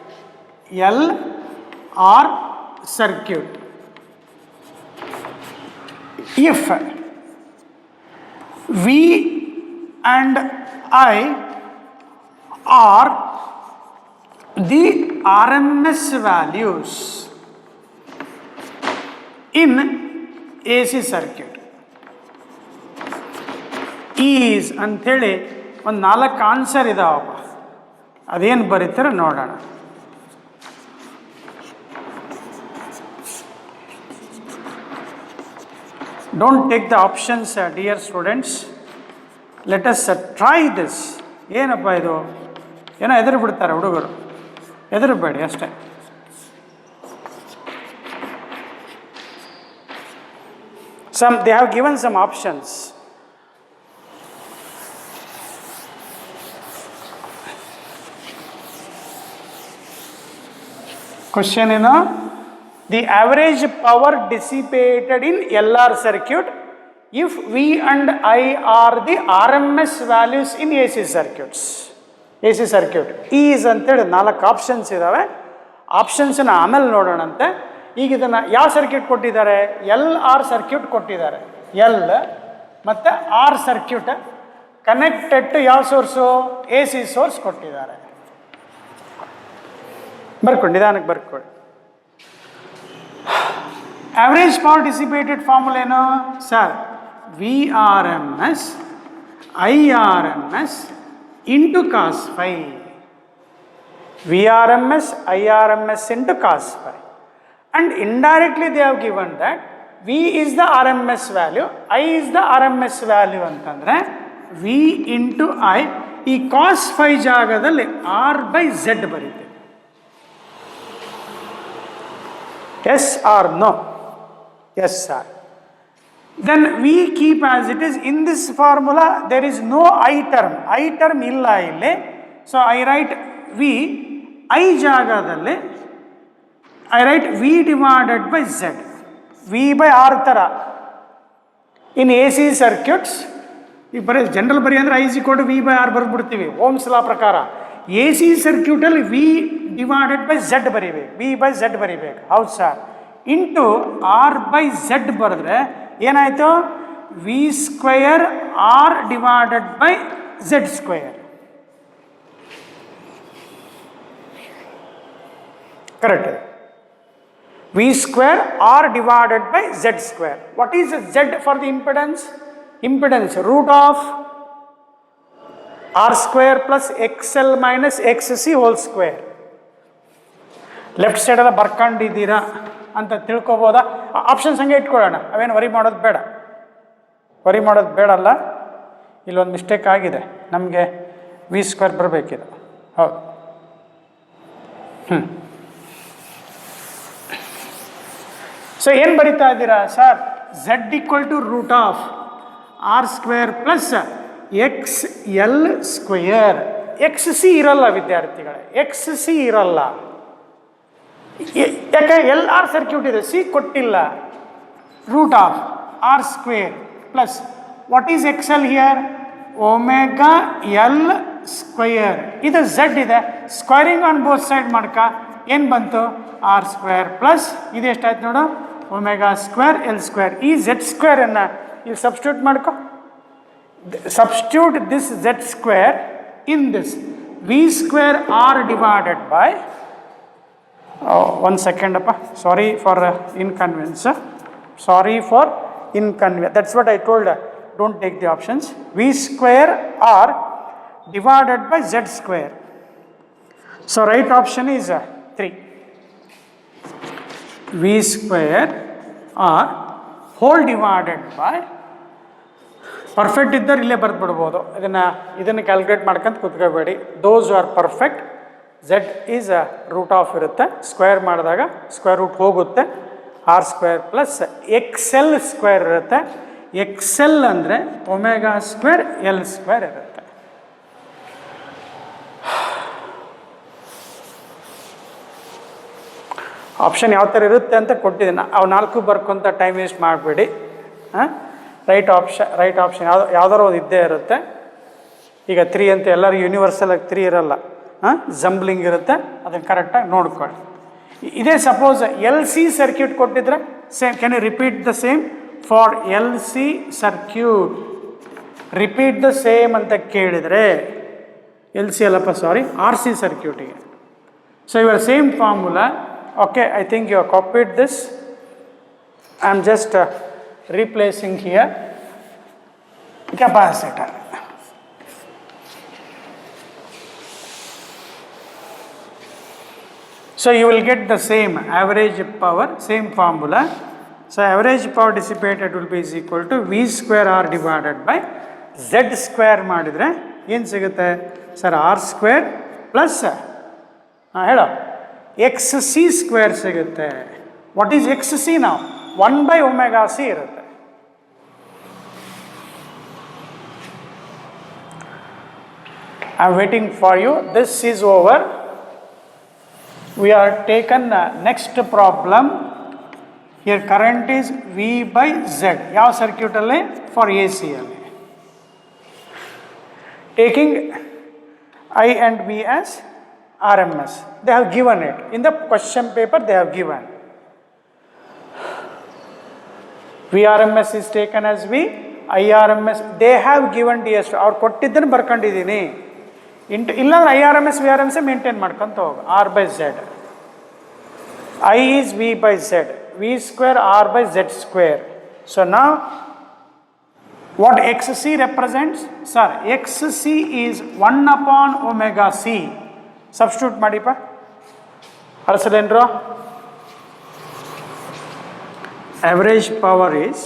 if V and I are the RMS values in AC circuit. Is ಅಂಥೇಳಿ ಒಂದು 4 answer ಇದಾವಪ್ಪ, ಅದೇನು ಬರೀತಾರೆ ನೋಡೋಣ. Don't take the options dear students, let us try this. ಏನಪ್ಪ ಇದು, ಏನೋ ಎದುರು ಬಿಡ್ತಾರೆ ಹುಡುಗರು, ಎದುರುಬೇಡಿ ಅಷ್ಟೇ. They have given some options. Question is, the average power dissipated in LR circuit if V and I are the RMS values in AC circuit. is ಅಂತೇಳಿ 4 options ಇದ್ದಾವೆ. ಆಪ್ಷನ್ಸ್ನ ಆಮೇಲೆ ನೋಡೋಣಂತೆ. ಈಗ ಇದನ್ನು ಯಾವ ಸರ್ಕ್ಯೂಟ್ ಕೊಟ್ಟಿದ್ದಾರೆ? LR ಸರ್ಕ್ಯೂಟ್ ಕೊಟ್ಟಿದ್ದಾರೆ. L ಮತ್ತು R circuit connected to ಯಾವ ಸೋರ್ಸು? AC ಸೋರ್ಸ್ ಕೊಟ್ಟಿದ್ದಾರೆ. ಬರ್ಕೊಂಡು ನಿಧಾನಕ್ಕೆ ಬರ್ಕೊಳ್ಳಿ. ಆವ್ರೇಜ್ ಪವರ್ ಡಿಸಿಪೇಟೆಡ್ ಫಾರ್ಮುಲಾ ಏನು sir? VRMS IRMS into cos phi. VRMS IRMS into cos phi. And indirectly they have given that V is the RMS value, I is the RMS value ಅಂತಂದರೆ V into I ಈ cos phi ಜಾಗದಲ್ಲಿ R by Z ಬರೀತೀವಿ. Yes or no? Yes sir. Then we keep as it is. In this formula there is no I term. I term illa ille. So I write V, I ಜಾಗದಲ್ಲಿ I write V divided by Z. V by R ತರ. In AC circuits, ಈ ಬರೀ general ಬರೀ ಅಂದರೆ I is equal to V by R ಬರ್ಬಿಡ್ತೀವಿ Ohm's law ಪ್ರಕಾರ. AC ಸರ್ಕ್ಯೂಟಲ್ಲಿ V divided by Z ಬರೀಬೇಕು, V by Z ಬರೀಬೇಕು. ಹೌದು sir. Into R by Z ಬರೆದ್ರೆ ಏನಾಯಿತು? V square R divided by Z square. Correct. V square R divided by Z square. What is Z for the impedance? Impedance root of R square plus XL minus XC whole square. Left ಸೈಡೆಲ್ಲ ಬರ್ಕೊಂಡಿದ್ದೀರಾ ಅಂತ ತಿಳ್ಕೊಬೋದಾ? Options ಹಂಗೆ ಇಟ್ಕೊಳ್ಳೋಣ, ಅವೇನು worry ಮಾಡೋದು ಬೇಡಲ್ಲ. ಇಲ್ಲೊಂದು mistake ಆಗಿದೆ, ನಮಗೆ V square ಬರಬೇಕಿದೆ. ಹೌದು. ಸೊ ಏನು ಬರಿತಾ ಇದ್ದೀರಾ sir? Z equal to root of R square plus X L square. X C ಇರಲ್ಲ ವಿದ್ಯಾರ್ಥಿಗಳೇ, ಎಕ್ಸ್ ಸಿ ಇರಲ್ಲ. ಯಾಕೆ? ಎಲ್ ಆರ್ ಸರ್ಕ್ಯೂಟ್ ಇದೆ, ಸಿ ಕೊಟ್ಟಿಲ್ಲ. Root of R square plus what is X L here? Omega L square. ಇದು Z ಇದೆ, squaring on both side ಮಾಡ್ಕ ಏನು ಬಂತು? ಆರ್ ಸ್ಕ್ವೇರ್ ಪ್ಲಸ್ ಇದು ಎಷ್ಟಾಯ್ತು ನೋಡು? Omega square L square. ಈ ಝೆಡ್ ಸ್ಕ್ವೇರನ್ನು ಇಲ್ಲಿ ಸಬ್ಸ್ಟಿಟ್ಯೂಟ್ ಮಾಡ್ಕೊ. Substitute this Z square in this V square R divided by, one second appa, sorry for inconvenience, sorry for inconvenience, that's what I told, don't take the options. V square R divided by Z square. So right option is 3. V square R whole divided by, perfect ಇದ್ದರೆ ಇಲ್ಲೇ ಬರೆದ್ಬಿಡ್ಬೋದು. ಇದನ್ನು calculate ಮಾಡ್ಕೊಂತ ಕೂತ್ಕೋಬೇಡಿ. Those are perfect. Z is root of ಇರುತ್ತೆ, square ಮಾಡಿದಾಗ square root ಹೋಗುತ್ತೆ. R square plus X L square ಇರುತ್ತೆ. ಎಕ್ಸ್ ಎಲ್ ಅಂದರೆ ಒಮೆಗಾ ಸ್ಕ್ವೇರ್ ಎಲ್ ಸ್ಕ್ವೇರ್ ಇರುತ್ತೆ. ಆಪ್ಷನ್ ಯಾವ ಥರ ಇರುತ್ತೆ ಅಂತ ಕೊಟ್ಟಿದ್ದೀನಿ. ಅವು 4 ಬರ್ಕೊಂತ ಟೈಮ್ ವೇಸ್ಟ್ ಮಾಡಬೇಡಿ. ರೈಟ್ ಆಪ್ಷನ್ ಯಾವ್ದಾರು ಒಂದು ಇದ್ದೇ ಇರುತ್ತೆ. ಈಗ 3 ಅಂತ ಎಲ್ಲರೂ ಯೂನಿವರ್ಸಲಾಗಿ 3 ಇರಲ್ಲ, ಜಂಬ್ಲಿಂಗ್ ಇರುತ್ತೆ, ಅದನ್ನು ಕರೆಕ್ಟಾಗಿ ನೋಡ್ಕೊಳ್ಳಿ. ಇದೇ ಸಪೋಸ್ ಎಲ್ ಸಿ ಸರ್ಕ್ಯೂಟ್ ಕೊಟ್ಟಿದ್ರೆ same, can you repeat the same for L C circuit? Repeat the same ಅಂತ ಕೇಳಿದರೆ ಎಲ್ ಸಿ ಅಲ್ಲಪ್ಪ, ಸಾರಿ, ಆರ್ ಸಿ ಸರ್ಕ್ಯೂಟಿಗೆ. So your same formula. Okay, I think you have copied this. I am just replacing here capacitor. So you will get the same average power, same formula. So average power dissipated will be is equal to V square R divided by Z square ಮಾಡಿದ್ರೆ ಏನು ಸಿಗುತ್ತೆ sir? R square plus ಹೇಳೋ X C square ಸಿಗುತ್ತೆ. What is X C? ನಾವು 1 by omega c ಇರುತ್ತೆ. I am waiting for you. This is over. We are taken next problem. Here current is V by Z. ಯಾವ circuit ಅಲ್ಲಿ? For A C ಅಲ್ಲಿ. Taking I and V as RMS. They have given it. In the question paper they have given. VRMS is taken as V, IRMS they have given DS. ಅವ್ರು ಕೊಟ್ಟಿದ್ದನ್ನು ಬರ್ಕೊಂಡಿದ್ದೀನಿ. ಇಲ್ಲಾಂದ್ರೆ IRMS VRMS maintain ಮಾಡ್ಕೊಂತ ಹೋಗು. R by Z. I is V by Z. V square R by Z square. So now what XC represents? Sir, XC is 1 upon omega C. Substitute ಮಾಡಿಪ್ಪ. ಅರಸಲೇನ್ರು? Average power is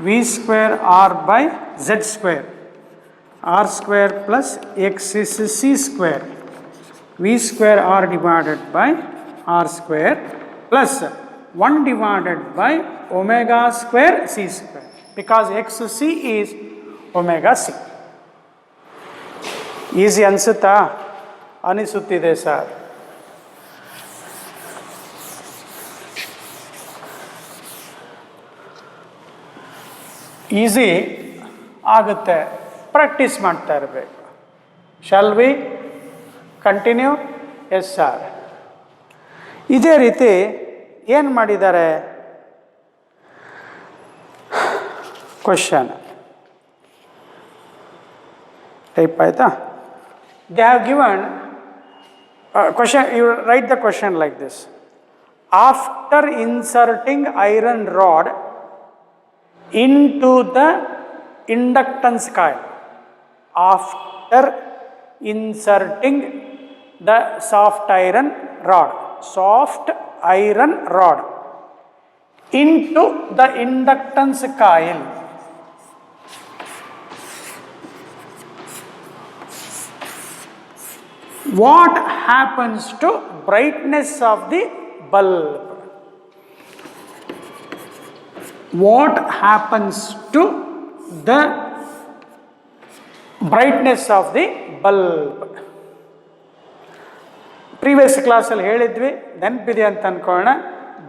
V square R by Z square. R square plus X is C square. V square R divided by R square plus 1 divided by omega square C square. Because XC is omega C. Easy ಅನ್ಸುತ್ತಾ? ಅನಿಸುತ್ತಿದೆ sir. Easy ಆಗುತ್ತೆ, practice ಮಾಡ್ತಾ ಇರಬೇಕು. Shall we continue? Yes sir. ಇದೇ ರೀತಿ ಏನು ಮಾಡಿದ್ದಾರೆ? Question type ಆಯಿತಾ? They have given question. You write the question like this. After inserting iron rod into the inductance coil, after inserting the soft iron rod into the inductance coil, what happens to brightness of the bulb? what happens to the brightness of the bulb. Previous ಕ್ಲಾಸಲ್ಲಿ ಹೇಳಿದ್ವಿ, ನೆನಪಿದೆ ಅಂತ ಅನ್ಕೊಳ್ಳೋಣ.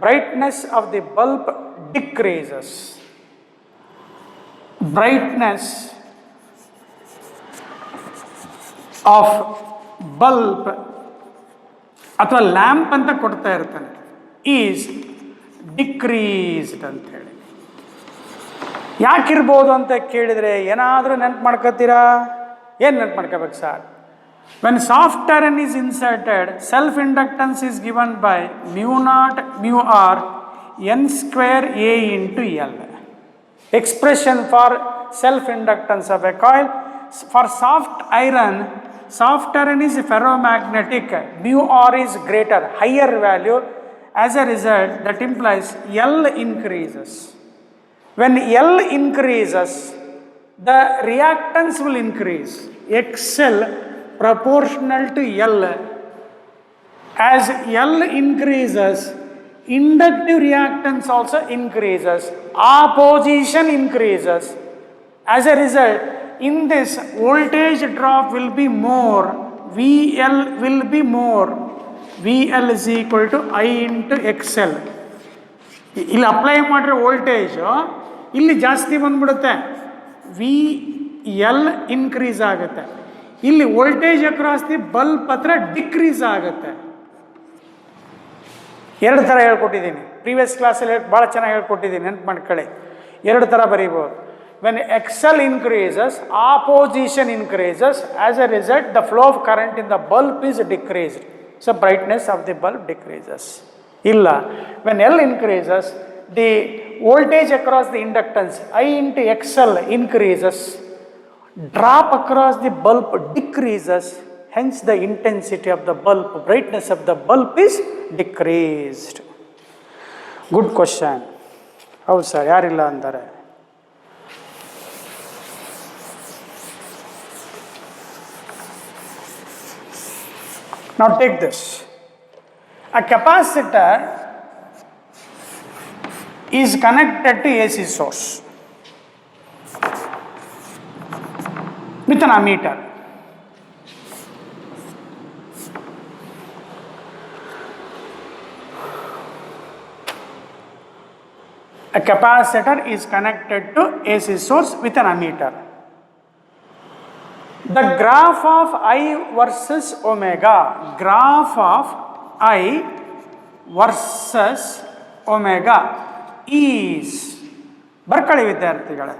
Brightness of the bulb decreases. Brightness of bulb ಅಥವಾ lamp ಅಂತ ಕೊಡ್ತಾ ಇರ್ತಾನೆ, is decreased ಅಂತ ಹೇಳಿ. ಯಾಕಿರ್ಬೋದು ಅಂತ ಕೇಳಿದರೆ ಏನಾದರೂ ನೆನ್ಪು ಮಾಡ್ಕೋತೀರಾ? ಏನು ನೆನ್ಪು ಮಾಡ್ಕೋಬೇಕು sir? When soft iron is inserted, self-inductance is given by mu naught mu r n square a into L. Expression for self-inductance of a coil. For soft iron is ferromagnetic, mu r is greater, higher value. As a result, that implies L increases. When L increases, the reactance will increase. XL proportional to L. As L increases, inductive reactance also increases, opposition increases. As a result, in this voltage drop will be more, VL will be more. VL is equal to I into XL. ಇಲ್ಲಿ apply ಮಾಡಿರೋ voltage ಇಲ್ಲಿ ಜಾಸ್ತಿ ಬಂದ್ಬಿಡುತ್ತೆ, VL increase ಆಗುತ್ತೆ. ಇಲ್ಲಿ voltage across the bulb ಹತ್ರ decrease ಆಗುತ್ತೆ. ಎರಡು ಥರ ಹೇಳ್ಕೊಟ್ಟಿದ್ದೀನಿ ಪ್ರೀವಿಯಸ್ ಕ್ಲಾಸಲ್ಲಿ, ಭಾಳ ಚೆನ್ನಾಗಿ ಹೇಳ್ಕೊಟ್ಟಿದ್ದೀನಿ, ನೆನ್ಪು ಮಾಡ್ಕೊಳ್ಳಿ. ಎರಡು ಥರ ಬರೀಬೋದು. When XL increases, opposition increases. As a result, the flow of current in the bulb is decreased. So brightness of the bulb decreases. ಇಲ್ಲ, when L increases, the voltage across the inductance I into XL increases. Drop across the bulb decreases, hence the intensity of the bulb, brightness of the bulb is decreased. Good question. ಹೌದು sir, ಯಾರಿಲ್ಲ ಅಂತಾರೆ? Now take this. A capacitor is connected to AC source with an ammeter. A capacitor is connected to AC source with an ammeter. The graph of I versus omega, graph of I versus omega is, ಬರ್ಕೊಳ್ಳಿ ವಿದ್ಯಾರ್ಥಿಗಳೇ,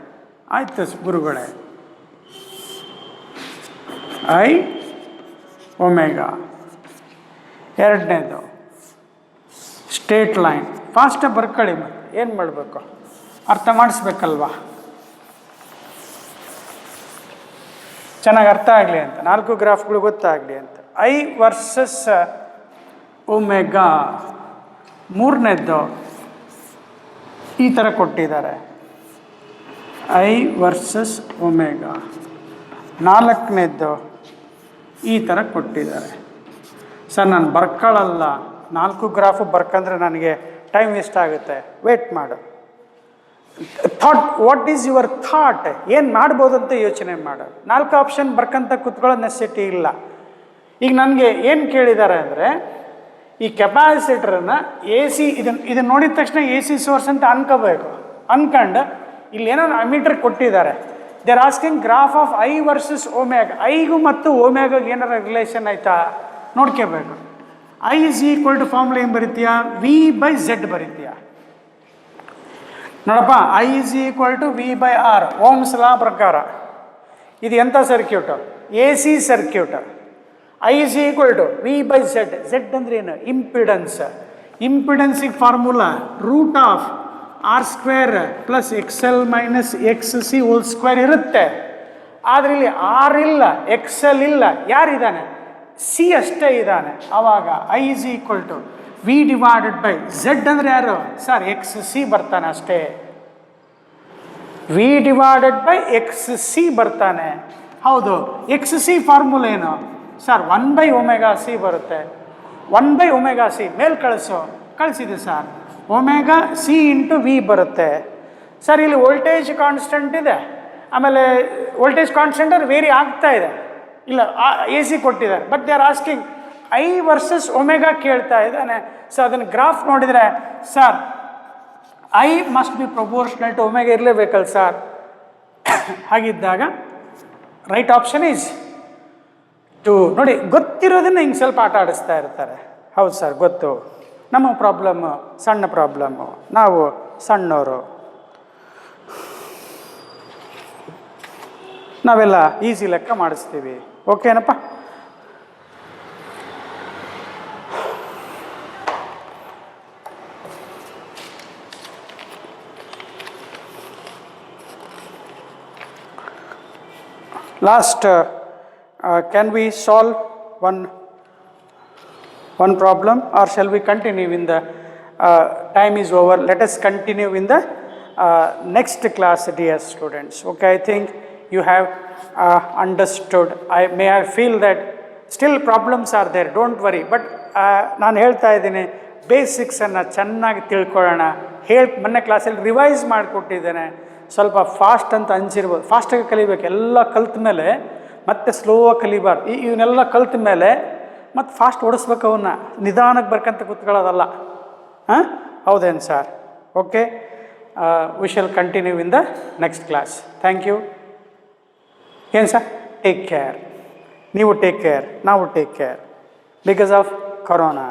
ಆಯ್ತು ಗುರುಗಳೇ, I omega. ಎರಡನೇದು straight line. ಫಾಸ್ಟಾಗಿ ಬರ್ಕೊಳ್ಳಿ, ಮತ್ತೆ ಏನು ಮಾಡಬೇಕು, ಅರ್ಥ ಮಾಡಿಸ್ಬೇಕಲ್ವಾ, ಚೆನ್ನಾಗಿ ಅರ್ಥ ಆಗಲಿ ಅಂತ, 4 ಗ್ರಾಫ್ಗಳು ಗೊತ್ತಾಗಲಿ ಅಂತ. I versus omega. ಮೂರನೇದ್ದು ಈ ಥರ ಕೊಟ್ಟಿದ್ದಾರೆ, ಐ ವರ್ಸಸ್ ಒಮೆಗಾ. ನಾಲ್ಕನೇದ್ದು ಈ ಥರ ಕೊಟ್ಟಿದ್ದಾರೆ. ಸರ್ ನಾನು ಬರ್ಕೊಳ್ಳಲ್ಲ, 4 ಗ್ರಾಫು ಬರ್ಕಂದ್ರೆ ನನಗೆ ಟೈಮ್ ವೇಸ್ಟ್ ಆಗುತ್ತೆ, ವೇಟ್ ಮಾಡು. Thought, what is your thought, ಏನು ಮಾಡ್ಬೋದು ಅಂತ ಯೋಚನೆ ಮಾಡು. 4 ಆಪ್ಷನ್ ಬರ್ಕಂತ ಕೂತ್ಕೊಳ್ಳೋ ನೆಸೆಸಿಟಿ ಇಲ್ಲ. ಈಗ ನನಗೆ ಏನು ಕೇಳಿದ್ದಾರೆ ಅಂದರೆ, ಈ ಕೆಪಾಸಿಟರನ್ನು ಎ ಸಿ, ಇದನ್ನು ನೋಡಿದ ತಕ್ಷಣ ಎ ಸಿ ಸೋರ್ಸ್ ಅಂತ ಅನ್ಕೋಬೇಕು. ಅನ್ಕೊಂಡು ಇಲ್ಲಿ ಏನೋ ಅಮೀಟರ್ ಕೊಟ್ಟಿದ್ದಾರೆ, they are asking graph of I versus omega. ಐಗೂ ಮತ್ತು ಒಮೆಗಾಗೆ ಏನಾರ ರಿಲೇಷನ್ ಆಯಿತಾ ನೋಡ್ಕೋಬೇಕು. I is equal to formula ಏನು ಬರೀತೀಯಾ, V/Z ಬರೀತೀಯಾ. ನೋಡಪ್ಪ, I is equal to V/R, Ohm's law ಪ್ರಕಾರ. ಇದು ಎಂಥ circuit, A C circuit. I is equal to V/Z. Z ಅಂದ್ರೆ ಏನು, ಇಂಪಿಡೆನ್ಸ್. ಇಂಪಿಡೆನ್ಸಿಗೆ formula root of R² plus XL minus XC whole square ಇರುತ್ತೆ. ಆದರೆ ಇಲ್ಲಿ R ಇಲ್ಲ, XL ಇಲ್ಲ, ಯಾರಿದ್ದಾನೆ, ಸಿ ಅಷ್ಟೇ ಇದ್ದಾನೆ. ಆವಾಗ I is equal to V/Z ಅಂದರೆ ಯಾರು ಸರ್, XC ಬರ್ತಾನೆ ಅಷ್ಟೇ. V/XC ಬರ್ತಾನೆ. ಹೌದು, XC ಫಾರ್ಮುಲಾ ಏನು ಸರ್, 1/ωc ಬರುತ್ತೆ. 1/ωc ಮೇಲೆ ಕಳಿಸು, ಕಳಿಸಿದೆ sir. Omega C into V ಬರುತ್ತೆ. ಸರ್ ಇಲ್ಲಿ ವೋಲ್ಟೇಜ್ ಕಾನ್ಸ್ಟೆಂಟ್ ಇದೆ, ಆಮೇಲೆ ವೋಲ್ಟೇಜ್ ಕಾನ್ಸ್ಟೆಂಟ್ ಅದು ವೇರಿ ಆಗ್ತಾ ಇದೆ, ಇಲ್ಲ ಎ ಸಿ ಕೊಟ್ಟಿದ್ದಾರೆ, but they are asking I versus omega ಕೇಳ್ತಾ ಇದ್ದಾನೆ. ಸೊ ಅದನ್ನು ಗ್ರಾಫ್ ನೋಡಿದರೆ sir I must be proportional to omega ಇರಲೇಬೇಕಲ್ಲ ಸರ್. ಹಾಗಿದ್ದಾಗ ರೈಟ್ ಆಪ್ಷನ್ ಈಸ್ ಟು, ನೋಡಿ ಗೊತ್ತಿರೋದನ್ನ ಹಿಂಗೆ ಸ್ವಲ್ಪ ಆಟ ಆಡಿಸ್ತಾ ಇರ್ತಾರೆ. ಹೌದು ಸರ್ ಗೊತ್ತು, ನಮ್ಮ ಪ್ರಾಬ್ಲಮ್ಮು ಸಣ್ಣ ಪ್ರಾಬ್ಲಮ್ಮು, ನಾವು ಸಣ್ಣವರು, ನಾವೆಲ್ಲ ಈಸಿ ಲೆಕ್ಕ ಮಾಡಿಸ್ತೀವಿ. ಓಕೆನಪ್ಪ? Last, can we solve one problem, or shall we continue in the time is over? Let us continue in the next class, dear students. Okay, I think you have understood. I feel that still problems are there, don't worry, but ನಾನು ಹೇಳ್ತಾ ಇದ್ದೀನಿ ಬೇಸಿಕ್ಸನ್ನು ಚೆನ್ನಾಗಿ ತಿಳ್ಕೊಳ್ಳೋಣ. ಮೊನ್ನೆ ಕ್ಲಾಸಲ್ಲಿ revise ಮಾಡಿಕೊಟ್ಟಿದ್ದೇನೆ, ಸ್ವಲ್ಪ fast ಅಂತ ಅನಿಸಿರ್ಬೋದು. ಫಾಸ್ಟಾಗಿ ಕಲಿಬೇಕು, ಎಲ್ಲ ಕಲ್ತ ಮೇಲೆ ಮತ್ತೆ ಸ್ಲೋವಾಗಿ ಕಲಿಬಾರ್ದು. ಇವನ್ನೆಲ್ಲ ಕಲ್ತ ಮೇಲೆ ಮತ್ತು ಫಾಸ್ಟ್ ಓಡಿಸ್ಬೇಕು, ಅವನ್ನ ನಿಧಾನಕ್ಕೆ ಬರ್ಕಂತ ಕೂತ್ಕೊಳ್ಳೋದಲ್ಲ. ಹಾಂ, ಹೌದೇನು sir? Okay, we shall continue in the next class. Thank you. ಏನು ಸರ್? Take care. ನೀವು ಟೇಕ್ ಕೇರ್, ನಾವು take care because of corona.